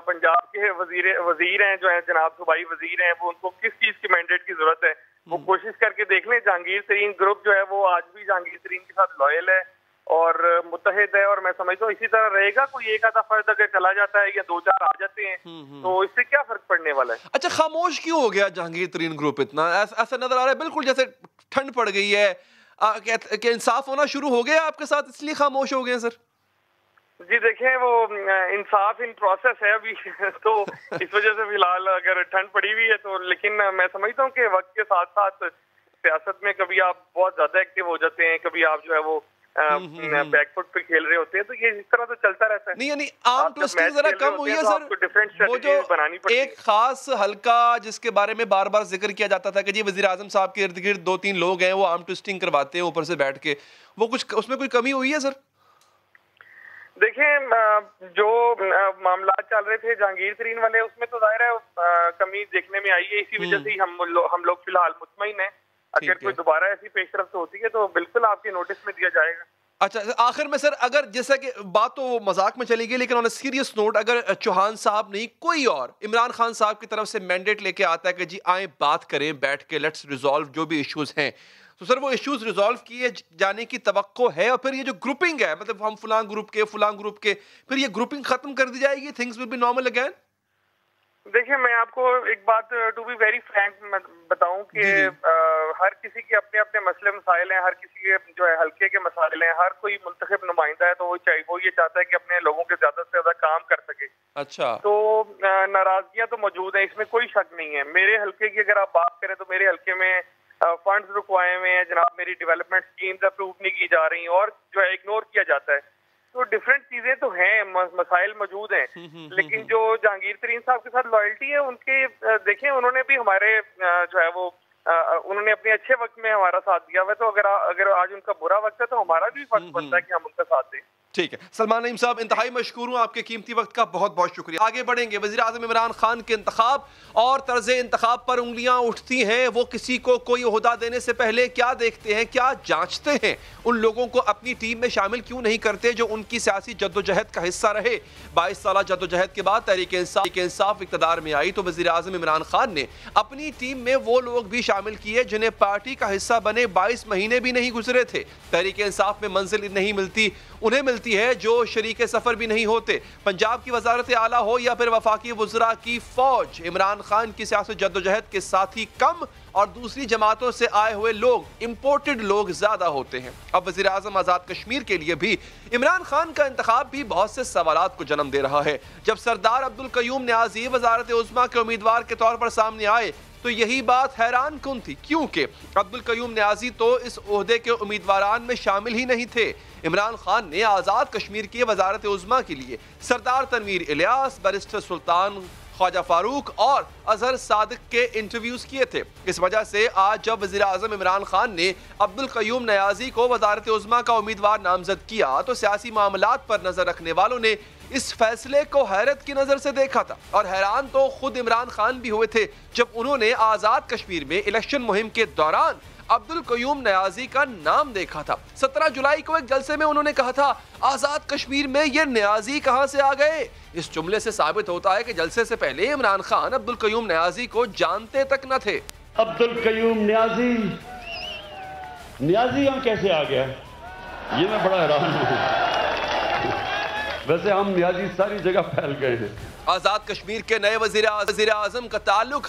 Speaker 5: पंजाब के वजीर हैं जो है, जनाब सूबाई वजीर हैं, वो उनको किस चीज की मैंडेट की जरूरत है वो कोशिश करके देख लें। जहांगीर तरीन ग्रुप जो है वो आज भी जहांगीर तरीन के साथ लॉयल है और मुत्तहिद है, और मैं समझता हूँ इसी तरह रहेगा। कोई एक आधा फर्द अगर चला जाता है या दो चार आ जाते हैं तो इससे क्या फर्क पड़ने वाला है।
Speaker 1: अच्छा, खामोश क्यों हो गया जहांगीर तरीन ग्रुप इतना? ऐसा नजर आ रहा है बिल्कुल जैसे ठंड पड़ गई है, कि इंसाफ होना शुरू हो गया आपके साथ, इसलिए खामोश हो गए सर?
Speaker 5: जी देखें, वो इंसाफ इन प्रोसेस है अभी तो इस वजह से फिलहाल अगर ठंड पड़ी हुई है तो, लेकिन मैं समझता हूँ कि वक्त के साथ साथ सियासत में कभी आप बहुत ज्यादा एक्टिव हो जाते हैं, कभी आप जो है वो बैकफुट पे खेल रहे होते हैं, तो ये इस तरह तो चलता रहता है।
Speaker 1: नहीं, यानी आम ट्विस्टिंग जरा कम हुई है सर। वो जो एक खास हल्का जिसके बारे में बार बार जिक्र किया जाता था कि जी वजीर आजम साहब के इर्द गिर्द 2-3 लोग हैं, वो आम ट्विस्टिंग करवाते हैं ऊपर से बैठ के, वो कुछ उसमें कोई कमी हुई है सर?
Speaker 5: देखें, जो मामला चल रहे थे जहांगीर तरीन वाले, उसमें तो जाहिर है कमी देखने में आई है। इसी वजह से ही हम लोग फिलहाल मुतमईन हैं। अगर कोई दोबारा ऐसी पेशरफ्त होती है तो बिल्कुल आपके नोटिस में दिया जाएगा।
Speaker 1: अच्छा, आखिर में सर, अगर जैसा कि बात तो मजाक में चली गई, लेकिन ऑन अ सीरियस नोट, अगर चौहान साहब नहीं कोई और इमरान खान साहब की तरफ से मैंडेट लेके आता है कि जी आए बात करें बैठ के, लेट्स रिजॉल्व जो भी इश्यूज हैं, तो सर वो इश्यूज रिजॉल्व किए जाने की तवक्को है? और फिर ये जो ग्रुपिंग है, मतलब हम फलां ग्रुप के, फिर ये ग्रुपिंग खत्म कर दी जाएगी, things will be normal again?
Speaker 5: देखिए, मैं आपको एक बात टू बी वेरी फ्रैंक बताऊं कि हर किसी के अपने अपने मसले मसाइल हैं, हर किसी के जो है हल्के के मसाइल हैं। हर कोई मुंतखब नुमाइंदा है तो वो ये चाहता है कि अपने लोगों के ज्यादा से ज्यादा काम कर सके। अच्छा, तो नाराजगियां तो मौजूद हैं, इसमें कोई शक नहीं है। मेरे हल्के की अगर आप बात करें तो मेरे हल्के में फंड्स रुकवाए हुए हैं जनाब, मेरी डेवलपमेंट स्कीम्स अप्रूव नहीं की जा रही और जो है इग्नोर किया जाता है। तो डिफरेंट चीजें तो हैं, मसाइल मौजूद हैं, लेकिन जो जहांगीर तरीन साहब के साथ लॉयल्टी है उनके, देखें उन्होंने भी हमारे जो है वो उन्होंने अपने अच्छे वक्त में हमारा साथ दिया हुआ है, तो अगर आज उनका बुरा वक्त है तो हमारा भी फर्ज बनता है कि हम उनका साथ दें।
Speaker 1: ठीक है सलमान नईम साहब, इंतहाई मशकूर हूँ, आपके कीमती वक्त का बहुत बहुत शुक्रिया। आगे बढ़ेंगे। वज़ीर आज़म इमरान खान के इंतखाब और तर्ज इंतखाब पर उंगलियां उठती हैं। वो किसी को कोई ओहदा देने से पहले क्या देखते हैं, क्या जांचते हैं? उन लोगों को अपनी टीम में शामिल क्यों नहीं करते जो उनकी सियासी जद्दोजहद का हिस्सा रहे? 22 साल जद्दोजहद के बाद तहरीक इंसाफ इक़्तिदार में आई तो वज़ीर आज़म इमरान खान ने अपनी टीम में वो लोग भी शामिल किए जिन्हें पार्टी का हिस्सा बने 22 महीने भी नहीं गुजरे थे। तहरीक इंसाफ में मंजिल नहीं मिलती, उन्हें मिलती है जो शरीक सफर भी नहीं होते। पंजाब की वजारत आला हो या फिर वफाकी वज़रा की फौज, इमरान खान की सियासी जद्दोजहद के साथी कम और दूसरी जमातों से आए हुए लोग, इंपोर्टेड लोग ज्यादा होते हैं। अब वज़ीर आज़म आज़ाद कश्मीर के लिए भी इमरान खान का इंतखाब भी बहुत से सवालात को जन्म दे रहा है। जब सरदार अब्दुल कयूम न्याज़ी वज़ारत उज़्मा के उम्मीदवार के तौर पर सामने आए तो यही बात हैरान कुन थी, क्योंकि अब्दुल कयूम न्याज़ी तो इस ओहदे के उम्मीदवारान में शामिल ही नहीं थे। इमरान खान ने आज़ाद कश्मीर की वज़ारत उज़्मा के लिए सरदार तनवीर इलियास, बैरिस्टर सुल्तान ख्वाजा फारूक और अजहर सादिक के इंटरव्यूज किए थे। इस वजह से आज जब वज़ीर आज़म इमरान खान ने अब्दुल कयूम न्याज़ी को वज़ारत उज़्मा का उम्मीदवार नामजद किया तो सियासी मामलात पर नजर रखने वालों ने इस फैसले को हैरत की नजर से देखा था। और हैरान तो खुद इमरान खान भी हुए थे जब उन्होंने आज़ाद कश्मीर में इलेक्शन मुहिम के दौरान अब्दुल कयूम न्याजी का नाम देखा था। 17 जुलाई को एक जलसे में उन्होंने कहा था, आजाद कश्मीर में ये न्याजी कहां से आ गए। इस जुमले से साबित होता है कि जलसे से पहले इमरान खान अब्दुल कयूम न्याजी को जानते तक न थे।
Speaker 6: अब्दुल कयूम न्याजी यहाँ कैसे आ गया, ये मैं बड़ा हैरान हूँ। वैसे हम न्याजी सारी जगह फैल गए हैं।
Speaker 1: आजाद कश्मीर के नए वजीर आजम का ताल्लुक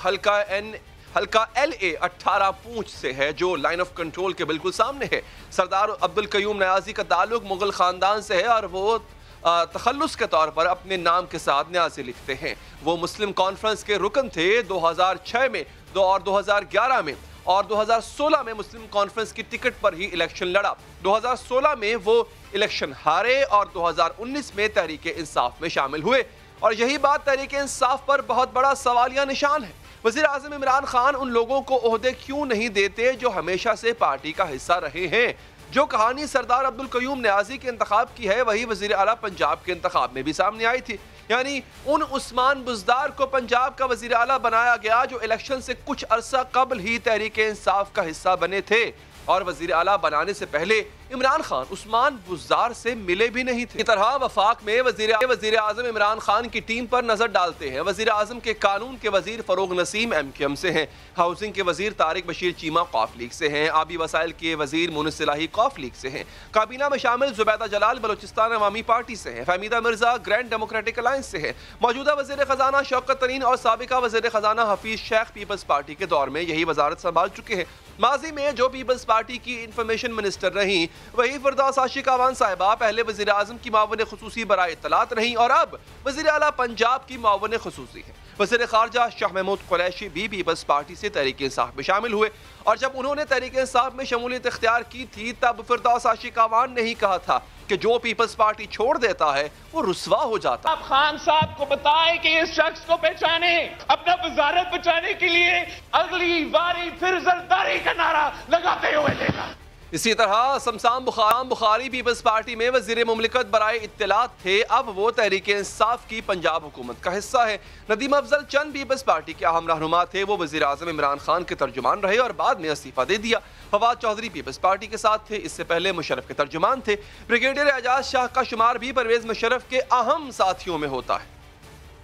Speaker 1: हल्का LA 18 पूंछ से है, जो लाइन ऑफ कंट्रोल के बिल्कुल सामने है। सरदार अब्दुल कयूम न्याजी का ताल्लुक मुगल खानदान से है और वो तखल्लुस के तौर पर अपने नाम के साथ न्याजी लिखते हैं। वो मुस्लिम कॉन्फ्रेंस के रुकन थे 2006 में और 2011 में, और 2016 में मुस्लिम कॉन्फ्रेंस की टिकट पर ही इलेक्शन लड़ा। 2016 में वो इलेक्शन हारे और 2019 में तहरीक इंसाफ में शामिल हुए, और यही बात तहरीक इंसाफ पर बहुत बड़ा सवालिया निशान है। वज़ीर आज़म इमरान खान उन लोगों को ओहदे क्यों नहीं देते जो हमेशा से पार्टी का हिस्सा रहे हैं। जो कहानी सरदार अब्दुल कयूम न्याजी के इंतखाब की है, वही वज़ीर आला पंजाब के इंतखाब में भी सामने आई थी। यानी उन उस्मान बुज़दार को पंजाब का वज़ीर आला बनाया गया जो इलेक्शन से कुछ अरसा कबल ही तहरीक इंसाफ का हिस्सा बने थे, और वज़ीर आला बनाने से पहले इमरान खान उस्मान बुज़दार से मिले भी नहीं थे। इस तरह वफाक में वज़ीर आज़म इमरान खान की टीम पर नजर डालते हैं। वज़ीर आज़म के कानून के वज़ीर फ़रोग़ नसीम MQM से हैं, हाउसिंग के वज़ीर तारिक बशीर चीमा कौफ लीग से हैं, आबी वसाइल के वज़ीर मुनिस इलाही कौफ लीग से हैं, काबीना में शामिल जुबैदा जलाल बलोचिस्तान अवामी पार्टी से हैं, Fahmida Mirza grand democratic alliance से हैं, मौजूदा वज़ीर ख़जाना शौकत तरीन और साबिका वज़ीर ख़जाना हफीज़ शेख पीपल्स पार्टी के दौर में यही वजारत संभाल चुके हैं। माजी में जो पीपल्स पार्टी की इंफॉर्मेशन मिनिस्टर रहीं, वही फिरदौस आशिक अवान साहिबा पहले वज़ीर आज़म की मावन खुसूसी बराए इत्तलात रहीं और अब वज़ीर आला पंजाब की मावन खुसूसी है। वज़ीर ख़ारजा शाह महमूद कुरैशी भी पीपल्स पार्टी से तहरीक इंसाफ में शामिल हुए, और जब उन्होंने तहरीक इंसाफ में शमूलियत इख्तियार की थी तब फिरदौस आशिक अवान ने ही कहा था कि जो पीपल्स पार्टी छोड़ देता है वो रुस्वा हो जाता।
Speaker 7: आप खान साहब को बताएं कि इस शख्स को पहचाने, अपना वजारत बचाने के लिए अगली बारी फिर जरदारी का नारा लगाते हुए देखा।
Speaker 1: इसी तरह शमशान बुखारी पीपल्स पार्टी में वज़ीर मुमलिकत बराए इत्तलात थे, अब वो तहरीक इंसाफ की पंजाब हुकूमत का हिस्सा है। नदीम अफजल चंद पीपल्स पार्टी के अहम रहनुमा थे, वो वज़ीर आज़म इमरान खान के तर्जुमान रहे और बाद में इस्तीफा दे दिया। फवाद चौधरी पीपल्स पार्टी के साथ थे, इससे पहले मुशर्रफ के तर्जुमान थे। ब्रिगेडियर एजाज शाह का शुमार भी परवेज मुशर्रफ के अहम साथियों में होता है।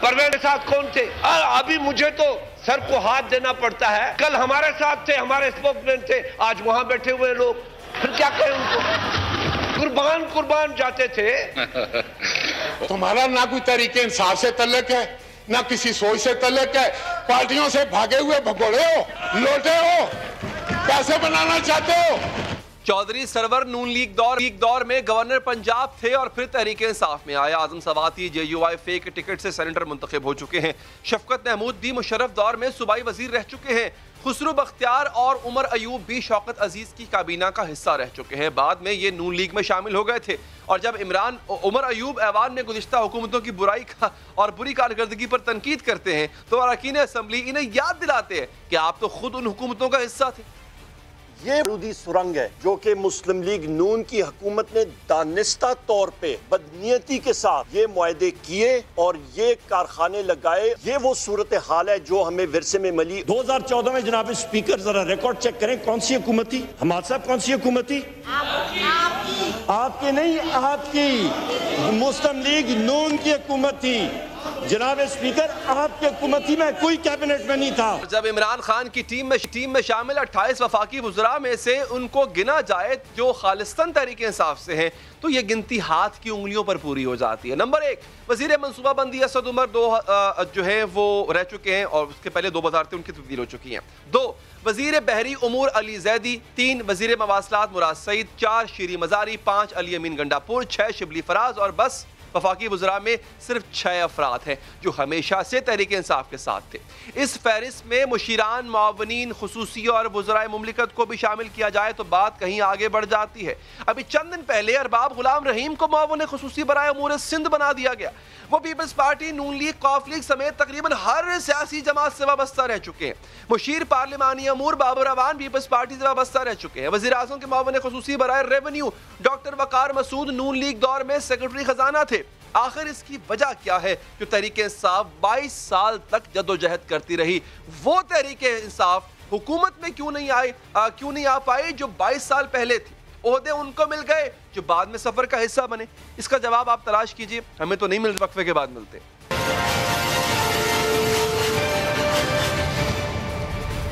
Speaker 8: परवेज के साथ कौन थे? अभी मुझे तो सर को हाथ देना पड़ता है। कल हमारे साथ थे, हमारे स्पोकमैन थे, आज वहां बैठे हुए लोग, फिर क्या कहें उनको? कुर्बान जाते थे।
Speaker 9: तुम्हारा ना कोई तरीके इंसाफ से तल्लक है, ना किसी सोच से तल्लक है। पार्टियों से भागे हुए भगोड़े हो, लोटे हो, पैसे बनाना चाहते हो।
Speaker 1: चौधरी सरवर नून लीग दौर में गवर्नर पंजाब थे और फिर तहरीक इंसाफ में आए। आजम सवाती JUI फेक टिकट से सेनेटर मुंतखब हो चुके हैं। शफकत महमूद भी मुशर्रफ दौर में सूबाई वजीर रह चुके हैं। खुसरू बख्तियार और उमर अयूब भी शौकत अजीज की काबीना का हिस्सा रह चुके हैं। बाद में ये नून लीग में शामिल हो गए थे, और जब उमर अयूब ऐवान में गुज़िश्ता हुकूमतों की बुराई का और बुरी कारकर्दगी पर तनकीद करते हैं तो अरकान असम्बली इन्हें याद दिलाते हैं कि आप तो खुद उन हुकूमतों का हिस्सा थे।
Speaker 10: ये बारूदी सुरंग है जो कि मुस्लिम लीग नून की हुकूमत ने दानिस्ता तौर पे बदनीयती के साथ ये मुआहदे किए और ये कारखाने लगाए। ये वो सूरत हाल है जो हमें विरसे में मिली।
Speaker 8: 2014 में जनाब स्पीकर जरा रिकॉर्ड चेक करें, कौन सी हुकूमत थी? हमाद साहब कौन सी हुकूमत थी? आपकी नहीं, आपकी मुस्लिम लीग नून की हुकूमत थी। जनाब स्पीकर, आपकी हुकूमत थी, मैं कोई कैबिनेट में नहीं था।
Speaker 1: जब इमरान खान की टीम में शामिल 28 वफाकी वज़रा में से उनको गिना जाए जो खालिस्तान तहरीक इंसाफ से हैं, तो ये गिनती हाथ की उंगलियों पर पूरी हो जाती है। नंबर 1 वज़ीर मनसूबाबंदी असद उमर जो है वो रह चुके हैं, और उसके पहले 2 वज़ारतें उनकी तब्दील हो चुकी हैं। 2 वज़ीर बहरी उमूर अली जैदी। 3 वज़ीर मवासलात मुराद सईद। 4 शीरी मजारी। 5 अली अमीन गंडापुर। 6 शिबली फराज। और बस वफाकी वज़रा में सिर्फ 6 अफराद हैं जो हमेशा से तहरीक इंसाफ के साथ थे। इस फहरिस्त में मुशीरान, मुआवनीन, खुसूसी और वज़राए मुमलिकत को भी शामिल किया जाए तो बात कहीं आगे बढ़ जाती है। अभी चंद दिन पहले अरबाब गुलाम रहीम को मुआवन खुसूसी बराए उमूर सिंध बना दिया गया। वो पीपल्स पार्टी, नून लीग, कौफ लीग समेत तकरीबन हर सियासी जमात से वाबस्ता रह चुके हैं। मुशीर पार्लिमानी अमूर बाबर अवान पीपल्स पार्टी से वाबस्ता रह चुके हैं। वज़ीर आज़म के मुआवन खुसूसी बराए रेवेन्यू डॉक्टर वकार मसूद नून लीग दौर में सेक्रेटरी खजाना थे। आखिर इसकी वजह क्या है जो तहरीक इंसाफ 22 साल तक जदोजहद करती रही? वो तहरीक इंसाफ हुकूमत में क्यों नहीं आ पाए जो 22 साल पहले थी? ओहदे उनको मिल गए जो बाद में सफर का हिस्सा बने। इसका जवाब आप तलाश कीजिए, हमें तो नहीं मिल, वक्फे के बाद मिलते।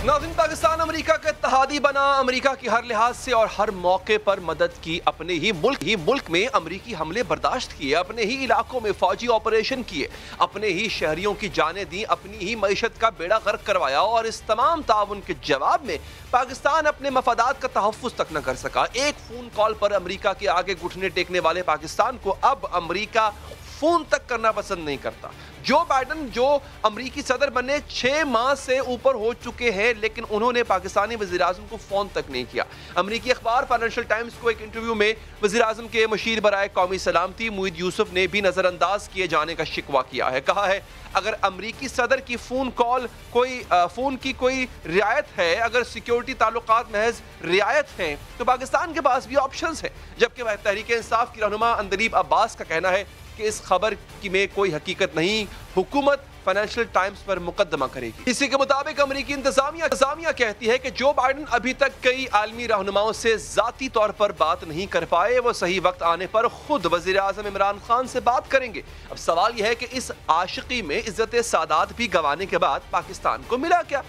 Speaker 1: नाज़रीन, पाकिस्तान अमेरिका का इत्तेहादी बना, अमेरिका की हर लिहाज से और हर मौके पर मदद की, अपने ही मुल्क में अमेरिकी हमले बर्दाश्त किए, अपने ही इलाकों में फौजी ऑपरेशन किए, अपने ही शहरियों की जानें दी, अपनी ही मईशत का बेड़ा गर्क करवाया, और इस तमाम ताउन के जवाब में पाकिस्तान अपने मफादात का तहफ़्फ़ुज़ तक न कर सका। एक फ़ोन कॉल पर अमेरिका के आगे घुटने टेकने वाले पाकिस्तान को अब अमेरिका फ़ोन तक करना पसंद नहीं करता। जो बाइडन जो अमरीकी सदर बने 6 माह से ऊपर हो चुके हैं, लेकिन उन्होंने पाकिस्तानी वज़ीर-ए-आज़म को फ़ोन तक नहीं किया। अमरीकी अखबार फाइनेंशियल टाइम्स को एक इंटरव्यू में वज़ीर-ए-आज़म के मुशीर बराए कौमी सलामती मुईद यूसुफ ने भी नज़रअंदाज किए जाने का शिकवा किया है। कहा है, अगर अमरीकी सदर की फ़ोन की कोई रियायत है, अगर सिक्योरिटी ताल्लुकात महज रियायत हैं, तो पाकिस्तान के पास भी ऑप्शंस हैं। जबकि तहरीक इंसाफ की रहनुमा अंदलीब अब्बास का कहना है कि इस खबर की में कोई हकीकत नहीं, हुकूमत फाइनेंशियल टाइम्स पर मुकदमा करेगी। इसी के मुताबिक अमरीकी इंतजामिया कहती है कि जो बाइडन अभी तक कई आलमी रहनुमाओं से जाती तौर पर बात नहीं कर पाए, वो सही वक्त आने पर खुद वज़ीर आज़म इमरान खान से बात करेंगे। अब सवाल यह है कि इस आशिकी में इज्जत सादात भी गंवाने के बाद पाकिस्तान को मिला क्या?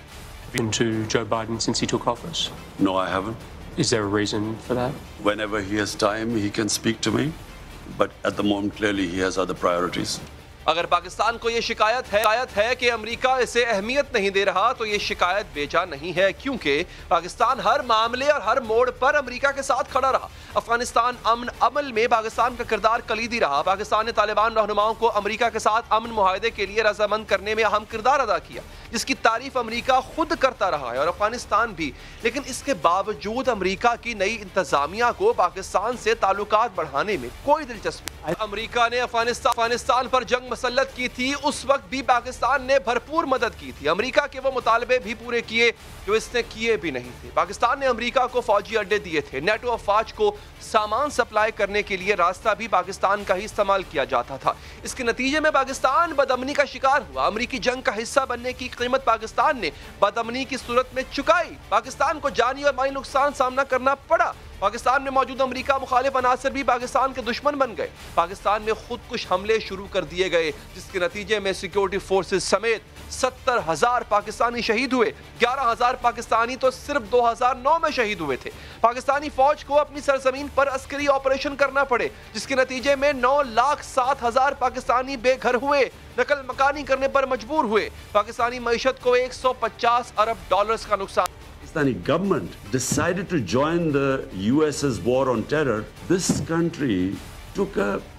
Speaker 11: Been to Joe Biden since he took office?
Speaker 12: No, I haven't.
Speaker 11: Is there a reason for that?
Speaker 12: Whenever he has time, he can speak to me. But at the moment, clearly, he has other priorities.
Speaker 1: अगर पाकिस्तान को ये शिकायत है कि America इसे अहमियत नहीं दे रहा, तो ये शिकायत बेजा नहीं है, क्योंकि पाकिस्तान हर मामले और हर मोड़ पर अमेरिका के साथ खड़ा रहा। अफगानिस्तान अमन अमल में पाकिस्तान का किरदार कलीदी रहा। पाकिस्तान ने तालिबान रहनुमाओं को अमेरिका के साथ अमन मुआहदे के लिए रजामंद करने में अहम किरदार अदा किया, जिसकी तारीफ अमेरिका खुद करता रहा है और अफगानिस्तान भी। लेकिन इसके बावजूद अमेरिका की नई इंतजामिया को पाकिस्तान से ताल्लुकात बढ़ाने में कोई दिलचस्पी। अमेरिका ने अफगानिस्तान पर जंग मसल्लत की थी, उस वक्त भी पाकिस्तान ने भरपूर मदद की थी। अमेरिका के वो मुतालबे भी पूरे किए जो इसने किए भी नहीं थे। पाकिस्तान ने अमेरिका को फौजी अड्डे दिए थे। नेटो अफवाज को सामान सप्लाई करने के लिए रास्ता भी पाकिस्तान का ही इस्तेमाल किया जाता था। इसके नतीजे में पाकिस्तान बदअमनी का शिकार हुआ। अमेरिकी जंग का हिस्सा बनने की कीमत पाकिस्तान ने बदअमनी की सूरत में चुकाई। पाकिस्तान को जानी और माली नुकसान सामना करना पड़ा। पाकिस्तान में मौजूद अमेरिका मुखालिफ अनासर भी पाकिस्तान के दुश्मन बन गए। पाकिस्तान में खुदकुश हमले शुरू कर दिए गए, जिसके नतीजे में सिक्योरिटी फोर्सेस समेत 70,000 पाकिस्तानी शहीद हुए। 11,000 पाकिस्तानी तो सिर्फ 2009 में शहीद हुए थे। पाकिस्तानी फौज को अपनी सरजमीन पर अस्करी ऑपरेशन करना पड़े, जिसके नतीजे में 9,07,000 पाकिस्तानी बेघर हुए, नकल मकानी करने पर मजबूर हुए। पाकिस्तानी मईशत को $150 अरब का नुकसान।
Speaker 12: Pakistani government decided to join the US's war on terror. This country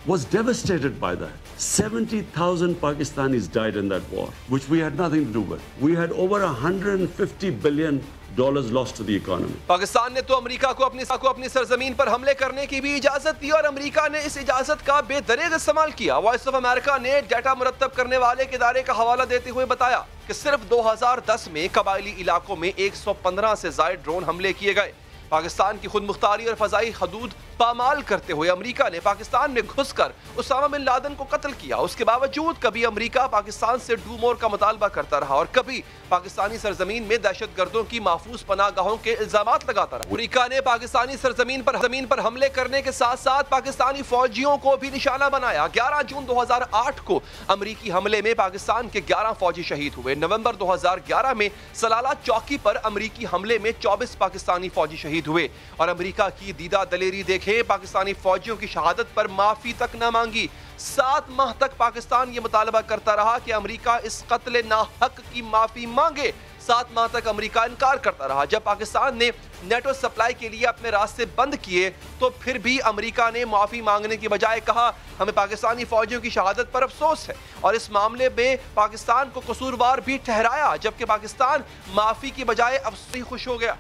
Speaker 12: was devastated by that. 70,000 Pakistanis died in that war, which we had nothing to do with. We had over $150 billion lost to the economy.
Speaker 1: Pakistan ने तो America को अपनी सरजमीन पर हमले करने की भी इजाजत दी और अमेरिका ने इस इजाजत का बेदरेग इस्तेमाल किया। वॉइस ऑफ अमेरिका ने डाटा मुरत्तब करने वाले एक इदारे का हवाला देते हुए बताया कि सिर्फ 2010 में कबायली इलाकों में 115 से ज्यादा ड्रोन हमले किए गए। पाकिस्तान की खुद मुख्तारी और फजाई हदूद पामाल करते हुए अमेरिका ने पाकिस्तान में घुसकर उसामा बिन लादेन को कत्ल किया। उसके बावजूद कभी अमेरिका पाकिस्तान से डू मोर का मुतालबा करता रहा और कभी पाकिस्तानी सरजमीन में दहशतगर्दों की महफूज पनाहगाहों के इल्जामात लगाता रहा। अमेरिका ने पाकिस्तानी सरजमीन पर हमले करने के साथ साथ पाकिस्तानी फौजियों को भी निशाना बनाया। 11 जून 2008 को अमेरिकी हमले में पाकिस्तान के 11 फौजी शहीद हुए। नवंबर 2011 में सलाला चौकी पर अमेरिकी हमले में 24 पाकिस्तानी फौजी शहीद हुए। और अमेरिका की दीदा दलेरी देखें, पाकिस्तानी फौजियों की शहादत पर माफी तक न मांगी। 7 माह तक पाकिस्तान ये मुतालबा करता रहा कि अमेरिका इस कत्ल नाहक की माफी मांगे। 7 माह तक अमेरिका इनकार करता रहा। जब पाकिस्तान ने नेटो सप्लाई के लिए अपने रास्ते बंद किए, तो फिर भी अमेरिका ने माफी मांगने की बजाय कहा, हमें पाकिस्तानी फौजियों की शहादत पर अफसोस है, और इस मामले में पाकिस्तान को कसूरवार भी ठहराया। जबकि पाकिस्तान माफी की बजाय अफसोस ही खुश हो गया।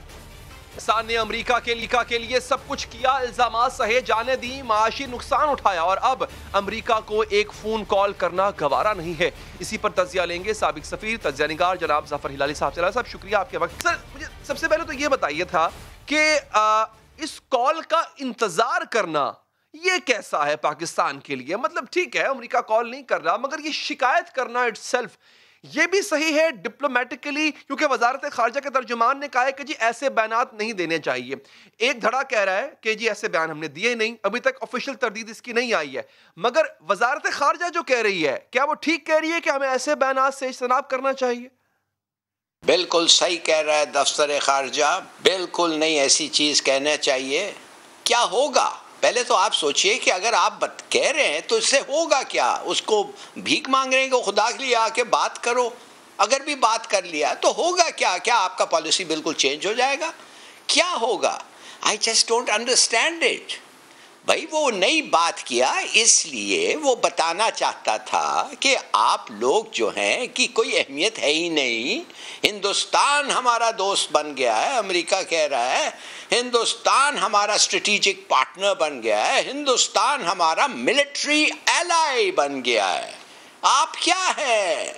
Speaker 1: पाकिस्तान ने अमेरिका के लिए सब कुछ किया, इल्जामात सहे, जाने दी, माशी नुकसान उठाया, और अब अमेरिका को एक फोन कॉल करना गवारा नहीं है। इसी पर तजिया लेंगे साबिक सफीर तजिया निगार जनाब जाफर हिलाली साहब। शुक्रिया आपके वक्त। सर, मुझे सबसे पहले तो ये बताइए था कि इस कॉल का इंतजार करना ये कैसा है पाकिस्तान के लिए? मतलब ठीक है, अमेरिका कॉल नहीं कर रहा, मगर ये शिकायत करना इटसेल्फ ये भी सही है डिप्लोमेटिकली, क्योंकि वजारत खारजा के तर्जुमान ने कहा है कि जी ऐसे बयानात नहीं देने चाहिए। एक धड़ा कह रहा है कि जी ऐसे बयान हमने दिए नहीं, अभी तक ऑफिशियल तरदीद इसकी नहीं आई है। मगर वजारत खारजा जो कह रही है, क्या वो ठीक कह रही है कि हमें ऐसे बयानात से इज्तनाब करना चाहिए?
Speaker 13: बिल्कुल सही कह रहा है दफ्तर खारजा, बिल्कुल नहीं ऐसी चीज कहना चाहिए। क्या होगा पहले तो आप सोचिए कि अगर आप कह रहे हैं तो इससे होगा क्या? उसको भीख मांग रहे हैं कि खुदा के लिए आके बात करो। अगर भी बात कर लिया तो होगा क्या? क्या आपका पॉलिसी बिल्कुल चेंज हो जाएगा? क्या होगा? I just don't understand it. भाई वो नई बात किया इसलिए वो बताना चाहता था कि आप लोग जो हैं कि कोई अहमियत है ही नहीं। हिंदुस्तान हमारा दोस्त बन गया है, अमेरिका कह रहा है हिंदुस्तान हमारा स्ट्रेटेजिक पार्टनर बन गया है, हिंदुस्तान हमारा मिलिट्री एलाई बन गया है। आप क्या है?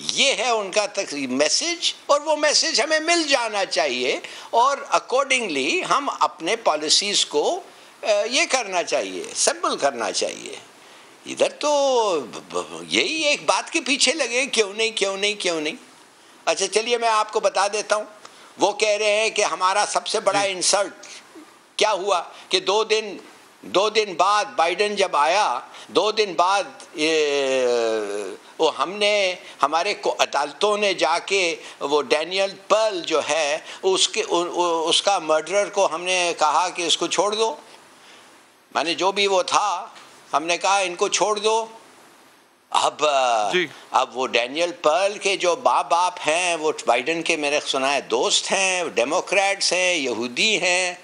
Speaker 13: ये है उनका तक मैसेज, और वो मैसेज हमें मिल जाना चाहिए और अकॉर्डिंगली हम अपने पॉलिसीज को ये करना चाहिए, सिंपल करना चाहिए। इधर तो यही एक बात के पीछे लगे क्यों नहीं क्यों नहीं क्यों नहीं। अच्छा चलिए मैं आपको बता देता हूँ, वो कह रहे हैं कि हमारा सबसे बड़ा इंसल्ट क्या हुआ कि दो दिन बाद बाइडेन जब आया, 2 दिन बाद वो हमारे अदालतों ने जाके वो डैनियल पर्ल जो है उसका मर्डरर को हमने कहा कि इसको छोड़ दो। माने जो भी वो था हमने कहा इनको छोड़ दो। अब वो डैनियल पर्ल के जो बाप हैं वो बाइडेन के मेरे सुना है दोस्त हैं, डेमोक्रेट्स हैं, यहूदी हैं।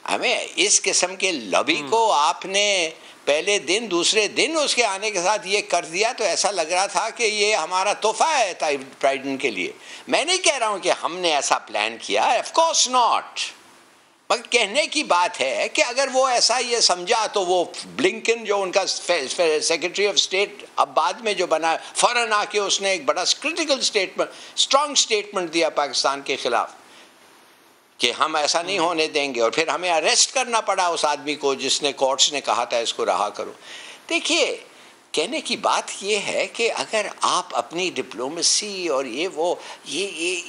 Speaker 13: हमें इस किस्म के लॉबी को आपने पहले दिन दूसरे दिन उसके आने के साथ ये कर दिया तो ऐसा लग रहा था कि ये हमारा तोहफा है बाइडेन के लिए। मैं नहीं कह रहा हूँ कि हमने ऐसा प्लान किया, ऑफ कोर्स नॉट, मगर कहने की बात है कि अगर वो ऐसा ये समझा तो वो ब्लिंकन जो उनका सेक्रेटरी ऑफ स्टेट अब बाद में जो बना, फौरन आके उसने एक बड़ा क्रिटिकल स्टेटमेंट, स्ट्रॉन्ग स्टेटमेंट दिया पाकिस्तान के खिलाफ कि हम ऐसा नहीं होने देंगे, और फिर हमें अरेस्ट करना पड़ा उस आदमी को जिसने कोर्ट्स ने कहा था इसको रहा करो। देखिए कहने की बात ये है कि अगर आप अपनी डिप्लोमेसी और ये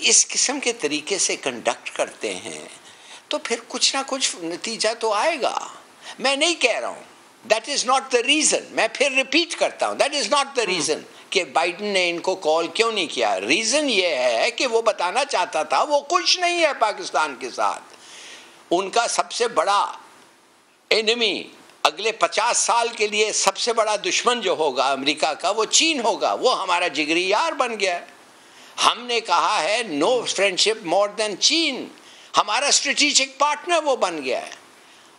Speaker 13: इस किस्म के तरीके से कंडक्ट करते हैं तो फिर कुछ ना कुछ नतीजा तो आएगा। मैं नहीं कह रहा हूँ, that is not the reason, मैं फिर रिपीट करता हूँ, that is not the reason कि बाइडेन ने इनको कॉल क्यों नहीं किया। रीजन ये है कि वो बताना चाहता था वो कुछ नहीं है पाकिस्तान के साथ। उनका सबसे बड़ा एनिमी अगले 50 साल के लिए सबसे बड़ा दुश्मन जो होगा अमेरिका का वो चीन होगा। वो हमारा जिगरी यार बन गया है। हमने कहा है नो फ्रेंडशिप मोर देन चीन, हमारा स्ट्रेटेजिक पार्टनर वो बन गया है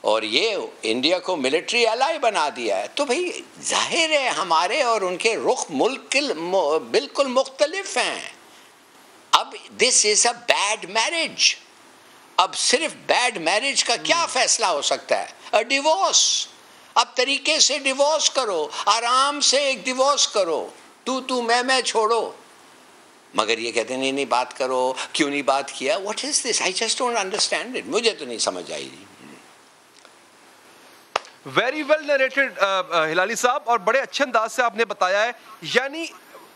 Speaker 13: और ये इंडिया को मिलिट्री एलाई बना दिया है। तो भाई जाहिर है हमारे और उनके रुख मुल्क बिल्कुल मुख्तलिफ हैं। अब this is a bad marriage. अब सिर्फ बैड मैरिज का क्या फैसला हो सकता है? A divorce. अब तरीके से डिवोर्स करो, आराम से एक डिवोर्स करो, तू मैं छोड़ो। मगर ये कहते नहीं नहीं बात करो, क्यों नहीं बात किया? What is this? I just don't understand it. मुझे तो नहीं समझ आई।
Speaker 1: वेरी वेल नरेटेड हिलाली साहब, और बड़े अच्छे अंदाज से आपने बताया है। यानी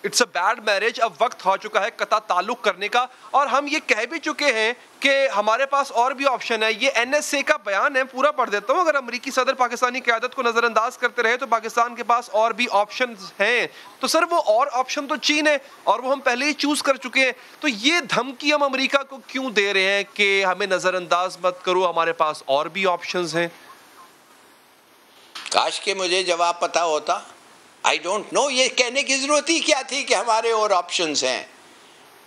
Speaker 1: इट्स अ बैड मैरिज, अब वक्त हो चुका है कता ताल्लुक करने का, और हम ये कह भी चुके हैं कि हमारे पास और भी ऑप्शन है। ये NSA का बयान है, पूरा पढ़ देता हूँ। अगर अमेरिकी सदर पाकिस्तानी क़यादत को नज़रअंदाज करते रहे तो पाकिस्तान के पास और भी ऑप्शन हैं। तो सर वो और ऑप्शन तो चीन है और वो हम पहले ही चूज़ कर चुके हैं। तो ये धमकी हम अमेरिका को क्यों दे रहे हैं कि हमें नज़रअंदाज मत करो, हमारे पास और भी ऑप्शन हैं?
Speaker 13: काश के मुझे जवाब पता होता। आई डोंट नो, ये कहने की जरूरत ही क्या थी कि हमारे और ऑप्शंस हैं।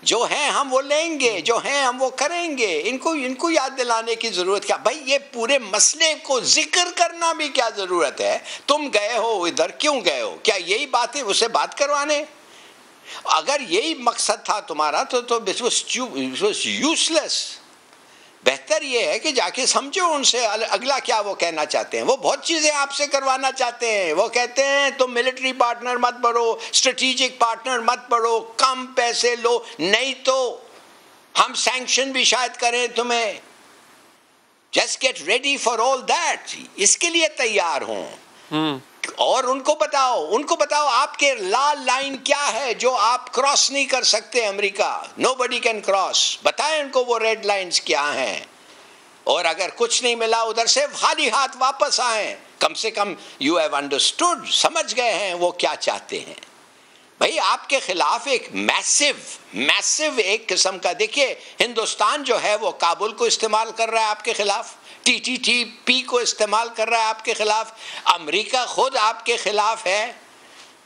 Speaker 13: जो हैं हम वो लेंगे, जो हैं हम वो करेंगे। इनको याद दिलाने की जरूरत क्या? भाई ये पूरे मसले को जिक्र करना भी क्या जरूरत है? तुम गए हो इधर, क्यों गए हो? क्या यही बात है उससे बात करवाने? अगर यही मकसद था तुम्हारा तो यूजलेस। बेहतर ये है कि जाके समझो उनसे अगला क्या वो कहना चाहते हैं। वो बहुत चीज़ें आपसे करवाना चाहते हैं। वो कहते हैं तुम मिलिट्री पार्टनर मत बढ़ो, स्ट्रेटेजिक पार्टनर मत बढ़ो, कम पैसे लो, नहीं तो हम सैंक्शन भी शायद करें तुम्हें। Just get ready for all that. इसके लिए तैयार हों। और उनको बताओ आपके लाल लाइन क्या है जो आप क्रॉस नहीं कर सकते। अमेरिका नोबडी कैन क्रॉस, बताएं उनको वो रेड लाइंस क्या हैं। और अगर कुछ नहीं मिला उधर से खाली हाथ वापस आए, कम से कम यू हैव अंडरस्टूड, समझ गए हैं वो क्या चाहते हैं। भाई आपके खिलाफ एक मैसिव एक किस्म का, देखिए हिंदुस्तान जो है वो काबुल को इस्तेमाल कर रहा है आपके खिलाफ, TTP को इस्तेमाल कर रहा है आपके खिलाफ, अमेरिका खुद आपके खिलाफ है।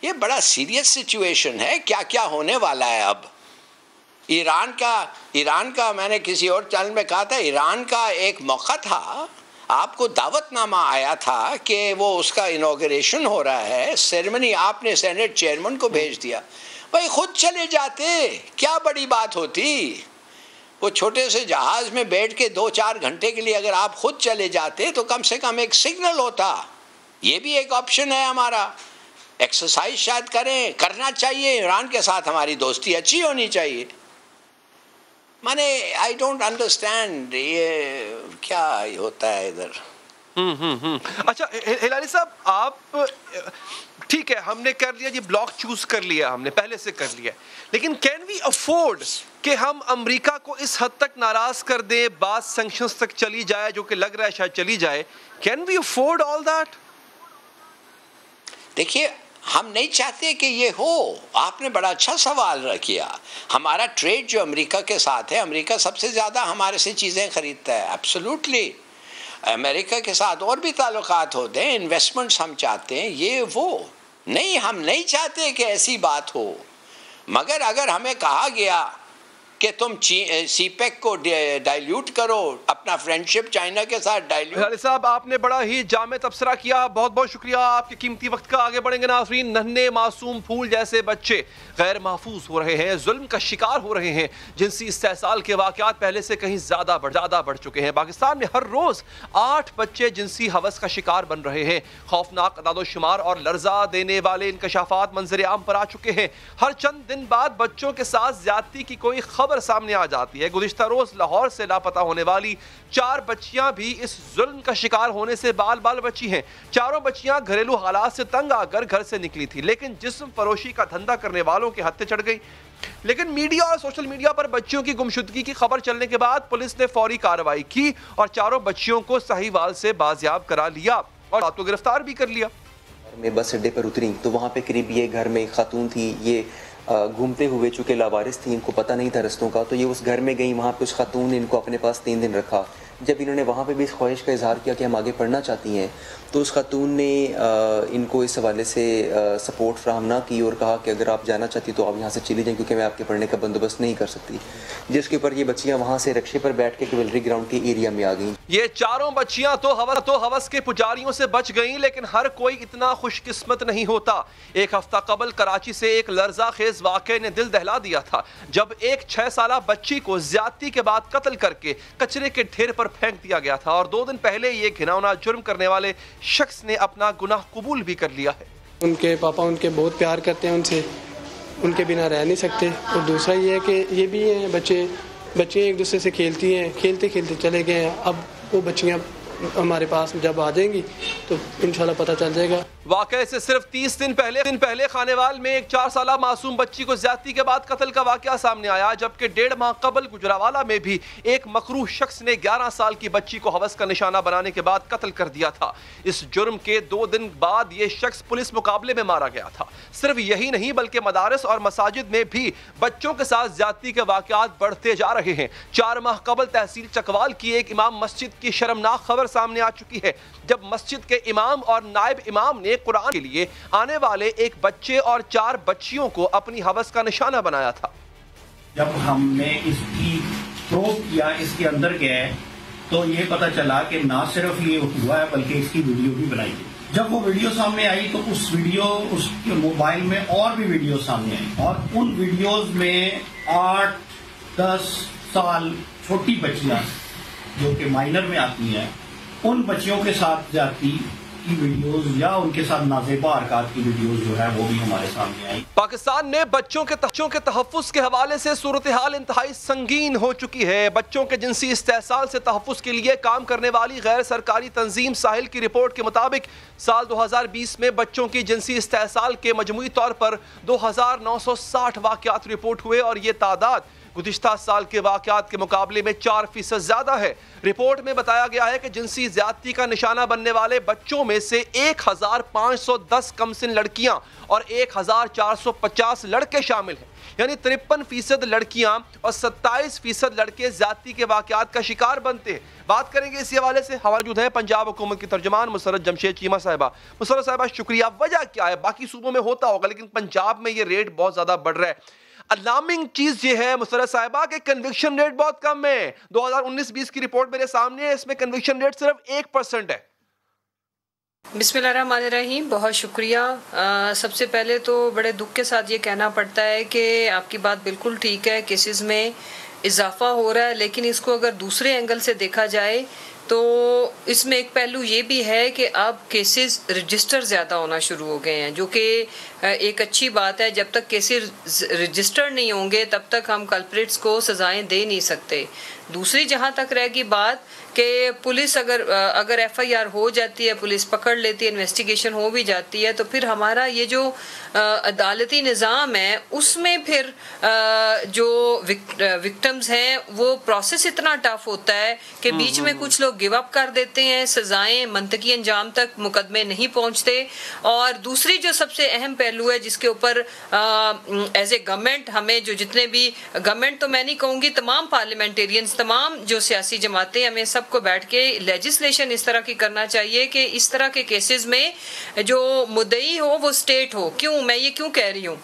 Speaker 13: ये बड़ा सीरियस सिचुएशन है। क्या क्या होने वाला है अब। ईरान का मैंने किसी और चैनल में कहा था, ईरान का एक मौका था, आपको दावतनामा आया था कि वो उसका इनॉग्रेशन हो रहा है, सेरेमनी आपने सेनेट चेयरमैन को भेज दिया। भाई खुद चले जाते, क्या बड़ी बात होती। वो छोटे से जहाज में बैठ के 2-4 घंटे के लिए अगर आप खुद चले जाते तो कम से कम एक सिग्नल होता। ये भी एक ऑप्शन है हमारा। एक्सरसाइज शायद करना चाहिए। ईरान के साथ हमारी दोस्ती अच्छी होनी चाहिए। माने आई डोंट अंडरस्टैंड ये क्या होता है इधर।
Speaker 1: अच्छा हिलाली साहब, आप ठीक है, हमने कर लिया जी, ब्लॉक चूज कर लिया, हमने पहले से कर लिया, लेकिन कैन वी अफोर्ड कि हम अमेरिका को इस हद तक नाराज कर दें, बात सैंक्शंस तक चली जाए, जो कि लग रहा है शायद चली जाए। Can we afford all that?
Speaker 13: देखिए हम नहीं चाहते कि ये हो। आपने बड़ा अच्छा सवाल किया। हमारा ट्रेड जो अमेरिका के साथ है, अमेरिका सबसे ज़्यादा हमारे से चीज़ें खरीदता है। एब्सोल्युटली अमेरिका के साथ और भी ताल्लुकात होते हैं, इन्वेस्टमेंट्स हम चाहते हैं, ये वो नहीं, हम नहीं चाहते कि ऐसी बात हो। मगर अगर हमें कहा गया कि तुम सीपेक को डाइल्यूट करो, अपना फ्रेंडशिप चाइना के साथ डाइल्यूट।
Speaker 1: हिलाली साहब आपने बड़ा ही जामे तबसरा किया, बहुत बहुत शुक्रिया आपके कीमती वक्त का। आगे बढ़ेंगे नाज़रीन। नन्हे मासूम फूल जैसे बच्चे गैर महफूज हो रहे हैं, जुल्म का शिकार हो रहे हैं, जिनसी इस्तेहसाल के वाक़यात पहले से कहीं ज़्यादा बढ़ चुके हैं। पाकिस्तान में हर रोज़ 8 बच्चे जिनसी हवस का शिकार बन रहे हैं। खौफनाक अदादोशुमार और लर्जा देने वाले इंकशाफात मंजर आम पर आ चुके हैं। हर चंद दिन बाद बच्चों के साथ ज्यादती की कोई खबर सामने आ जाती है। गुज़िश्ता रोज लाहौर से लापता होने वाली 4 बच्चियां भी इस जुल्म का शिकार होने से बाल बची हैं। चारों बच्चियां घरेलू हालात से तंग आकर घर से निकली थी, लेकिन जिस्म फरोशी का धंधा करने वालों के हत्थे चढ़ गई। लेकिन मीडिया और सोशल मीडिया पर बच्चियों की गुमशुदगी की खबर चलने के बाद पुलिस ने फौरी कार्रवाई की और चारों बच्चियों को साहिवाल से बाजियाब करा लिया और तो गिरफ्तार भी कर लिया।
Speaker 14: मैं बस अड्डे पर उतरी तो वहाँ पे करीब ये घर में एक खातून थी, ये घूमते हुए चूँकि लावारिस थी, इनको पता नहीं था रस्तों का, तो ये उस घर में गई। वहाँ पे उस खातून ने इनको अपने पास 3 दिन रखा। जब इन्होंने वहाँ पे भी इस ख्वाहिश का इजहार किया कि हम आगे पढ़ना चाहती हैं, तो उस खातून ने इनको इस हवाले से सपोर्ट फ्राहम ना की और कहा कि अगर आप जाना चाहती तो आप यहाँ से चली जाएं, क्योंकि मैं आपके पढ़ने का बंदोबस्त नहीं कर सकती। जिसके ऊपर ये बच्चियाँ वहाँ से रक्शे पर बैठ के कैवेलरी ग्राउंड के एरिया में आ गई।
Speaker 1: ये चारों बच्चियाँ तो हवस के पुजारियों से बच गईं, लेकिन हर कोई इतना खुशकिस्मत नहीं होता। एक हफ्ता कबल कराची से एक लर्जा खेज वाक़े ने दिल दहला दिया था, जब एक 6 साला बच्ची को ज्यादती के बाद कत्ल करके कचरे के ढेर पर फेंक दिया गया था। और 2 दिन पहले ये घिनौना जुर्म करने वाले शख्स ने अपना गुनाह कबूल भी कर लिया है।
Speaker 15: उनके पापा उनके बहुत प्यार करते हैं उनसे, उनके बिना रह नहीं सकते। और दूसरा ये है कि ये भी हैं बच्चे एक दूसरे से खेलती हैं, खेलते खेलते चले गए हैं। अब वो बच्चियाँ हमारे पास जब आ जाएंगी तो इंशाल्लाह पता चल जाएगा।
Speaker 1: वाक़े से सिर्फ 30 दिन पहले खानेवाल में एक 4 साला मासूम बच्ची को ज्यादती के बाद कत्ल का वाक़या सामने आया, जबकि 1.5 माह कबल गुजरावाला में भी एक मकरूह शख्स ने 11 साल की बच्ची को हवस का निशाना बनाने के बाद कत्ल कर दिया था। इस जुर्म के 2 दिन बाद ये शख्स पुलिस मुकाबले में मारा गया था। सिर्फ यही नहीं बल्कि मदारस और मसाजिद में भी बच्चों के साथ ज्यादती के वाक़यात बढ़ते जा रहे हैं। 4 माह कबल तहसील चकवाल की एक इमाम मस्जिद की शर्मनाक खबर सामने आ चुकी है, जब मस्जिद के इमाम और नायब इमाम ने कुरान के लिए आने वाले एक बच्चे और 4 बच्चियों को अपनी हवस का निशाना बनाया था।
Speaker 16: जब हमने इसकी प्रोब किया, इसके अंदर गए, तो ये पता चला कि ना सिर्फ ये हुआ है बल्कि इसकी वीडियो भी बनाई गई। जब वो वीडियो सामने आई तो उसके मोबाइल में और भी वीडियो सामने आई, और उन वीडियोस में 8-10 साल छोटी बच्चियां जो कि माइनर में आती हैं, उन बच्चियों के साथ जाती की वीडियोस या उनके साथ नाज़ेबा हरकत की वीडियोस जो है वो भी हमारे सामने आई।
Speaker 1: पाकिस्तान ने बच्चों के तहफ़्फ़ुज़ के हवाले से सूरत हाल इंतहाई संगीन हो चुकी है। बच्चों के जिनसी इस्तेहसाल से तहफ़्फ़ुज़ के लिए काम करने वाली गैर सरकारी तंजीम साहिल की रिपोर्ट के मुताबिक साल 2020 में बच्चों की जिनसी इस्तेहसाल के मजमूई तौर पर 2960 वाक़यात रिपोर्ट हुए और ये तादाद गुज़िश्ता साल के वाक़यात के मुकाबले में 4% ज़्यादा है। रिपोर्ट में बताया गया है कि जिनसी ज़्यादती का निशाना बनने वाले बच्चों में से 1510 कमसिन लड़कियां और 1450 लड़के शामिल हैं, यानी 53% लड़कियां और 27% लड़के ज़्यादती के वाक़यात का शिकार बनते हैं। बात करेंगे इसी हवाले से। हमारे मौजूद है पंजाब हुकूमत की तर्जमान मुसर्रत जमशेद चीमा साहिबा। मुसर्रत साहिबा शुक्रिया। वजह क्या है? बाकी सूबों में होता होगा लेकिन पंजाब में ये रेट बहुत ज़्यादा बढ़ रहा है। अलार्मिंग चीज ये है मुसर्रत साहिबा के कन्विक्शन रेट बहुत कम है। 2019-20 की रिपोर्ट मेरे सामने है, इसमें कन्विक्शन रेट सिर्फ 1% है।
Speaker 17: बिस्मिल्लाहिर्रहमानिर्रहीम, बहुत शुक्रिया। सबसे पहले तो बड़े दुख के साथ ये कहना पड़ता है कि आपकी बात बिल्कुल ठीक है, केसेस में इजाफा हो रहा है, लेकिन इसको अगर दूसरे एंगल से देखा जाए तो इसमें एक पहलू ये भी है कि अब केसेस रजिस्टर ज़्यादा होना शुरू हो गए हैं, जो कि एक अच्छी बात है। जब तक केसेस रजिस्टर नहीं होंगे तब तक हम कल्प्रिट्स को सज़ाएं दे नहीं सकते। दूसरी जहाँ तक रहेगी बात कि पुलिस अगर FIR हो जाती है, पुलिस पकड़ लेती है, इन्वेस्टिगेशन हो भी जाती है, तो फिर हमारा ये जो अदालती निज़ाम है उसमें फिर जो विक्टिम्स हैं वो प्रोसेस इतना टफ होता है कि बीच में कुछ लोग गिव अप कर देते हैं, सजाएं मंतकी अंजाम तक मुकदमे नहीं पहुंचते। और दूसरी जो सबसे अहम पहलू है जिसके ऊपर एज ए गवर्नमेंट हमें जो जितने भी गवर्नमेंट तो मैं नहीं कहूँगी, तमाम पार्लियामेंटेरियंस, तमाम जो सियासी जमातें, हमें सबको बैठ के लेजिस्लेशन इस तरह की करना चाहिए कि इस तरह के केसेस में जो मुद्दई हो वो स्टेट हो। क्यों मैं ये क्यों कह रही हूँ?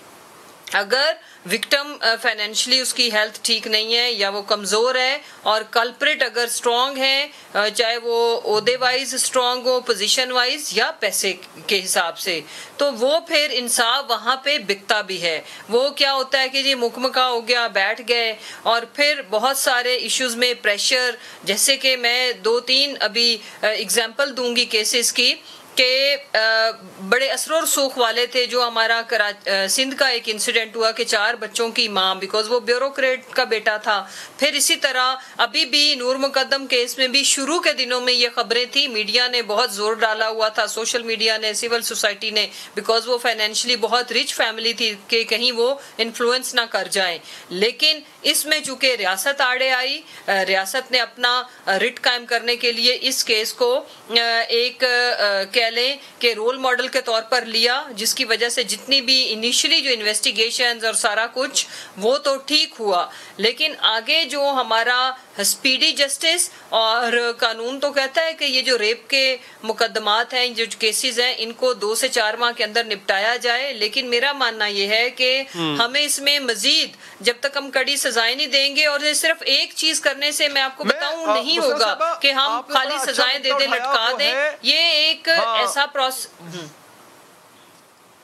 Speaker 17: अगर विक्टिम फाइनेंशियली उसकी हेल्थ ठीक नहीं है या वो कमज़ोर है और कल्प्रिट अगर स्ट्रॉन्ग है, चाहे वो ओहदे वाइज स्ट्रॉन्ग हो, पोजीशन वाइज या पैसे के हिसाब से, तो वो फिर इंसाफ वहाँ पे बिकता भी है। वो क्या होता है कि जी मुकमका हो गया, बैठ गए, और फिर बहुत सारे इश्यूज में प्रेशर, जैसे कि मैं 2-3 अभी एग्जांपल दूंगी केसेस की कि बड़े असर और सूख वाले थे। जो हमारा सिंध का एक इंसिडेंट हुआ कि 4 बच्चों की मां, बिकॉज वो ब्यूरोक्रेट का बेटा था। फिर इसी तरह अभी भी नूर मुकद्दम केस में भी शुरू के दिनों में ये खबरें थी, मीडिया ने बहुत जोर डाला हुआ था, सोशल मीडिया ने, सिविल सोसाइटी ने, बिकॉज वो फाइनेंशियली बहुत रिच फैमिली थी कि कहीं वो इन्फ्लुएंस ना कर जाए। लेकिन इसमें चूंकि रियासत आड़े आई, रियासत ने अपना रिट कायम करने के लिए इस केस को एक कह लें कि रोल मॉडल के तौर पर लिया, जिसकी वजह से जितनी भी इनिशियली जो इन्वेस्टिगेशंस और सारा कुछ वो तो ठीक हुआ, लेकिन आगे जो हमारा स्पीडी जस्टिस और कानून तो कहता है कि ये जो रेप के मुकदमात हैं, जो केसेस हैं, इनको 2 से 4 माह के अंदर निपटाया जाए। लेकिन मेरा मानना ये है कि हमें इसमें मजीद जब तक हम कड़ी सजाएं नहीं देंगे, और ये सिर्फ एक चीज करने से मैं आपको बताऊं नहीं होगा कि हम खाली सजाएं दे दें, लटका दें। ये एक ऐसा प्रोसेस,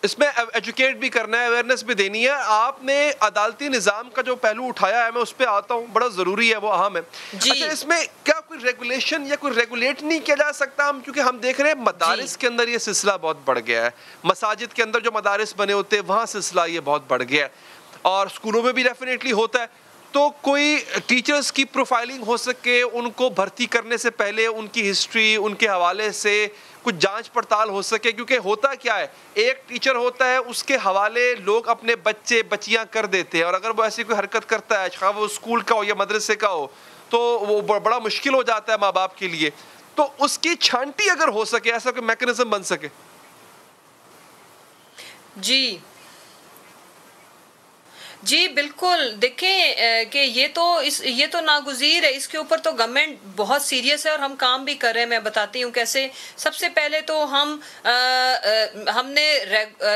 Speaker 1: इसमें एजुकेट भी करना है, अवेयरनेस भी देनी है। आपने अदालती निज़ाम का जो पहलू उठाया है, मैं उस पर आता हूँ, बड़ा ज़रूरी है, वो अहम है। अच्छा, इसमें क्या कोई रेगुलेशन या कोई रेगुलेट नहीं किया जा सकता? हम क्योंकि हम देख रहे हैं मदारिस के अंदर ये सिलसिला बहुत बढ़ गया है, मसाजिद के अंदर जो मदारिस बने होते हैं वहाँ सिलसिला ये बहुत बढ़ गया है, और स्कूलों में भी डेफिनेटली होता है। तो कोई टीचर्स की प्रोफाइलिंग हो सके, उनको भर्ती करने से पहले उनकी हिस्ट्री, उनके हवाले से कुछ जांच पड़ताल हो सके, क्योंकि होता क्या है, एक टीचर होता है, उसके हवाले लोग अपने बच्चे बच्चियां कर देते हैं, और अगर वो ऐसी कोई हरकत करता है, चाहे वो स्कूल का हो या मदरसे का हो, तो वो बड़ा मुश्किल हो जाता है माँ बाप के लिए। तो उसकी छांटी अगर हो सके, ऐसा कोई मैकेनिज्म बन सके।
Speaker 17: जी बिल्कुल, देखें कि ये तो नागुज़ीर है, इसके ऊपर तो गवर्नमेंट बहुत सीरियस है और हम काम भी कर रहे हैं। मैं बताती हूँ कैसे। सबसे पहले तो हमने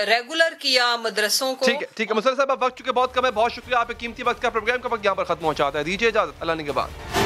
Speaker 17: रेगुलर किया मदरसों को।
Speaker 1: ठीक है मुसर्रत साहब, वक्त चुके बहुत कम है, बहुत शुक्रिया, आपके कीमती वक्त का। प्रोग्राम का वक्त यहाँ पर खत्म हो जाता है, दीजिए इजाजत, अल्लाह ने के बाद।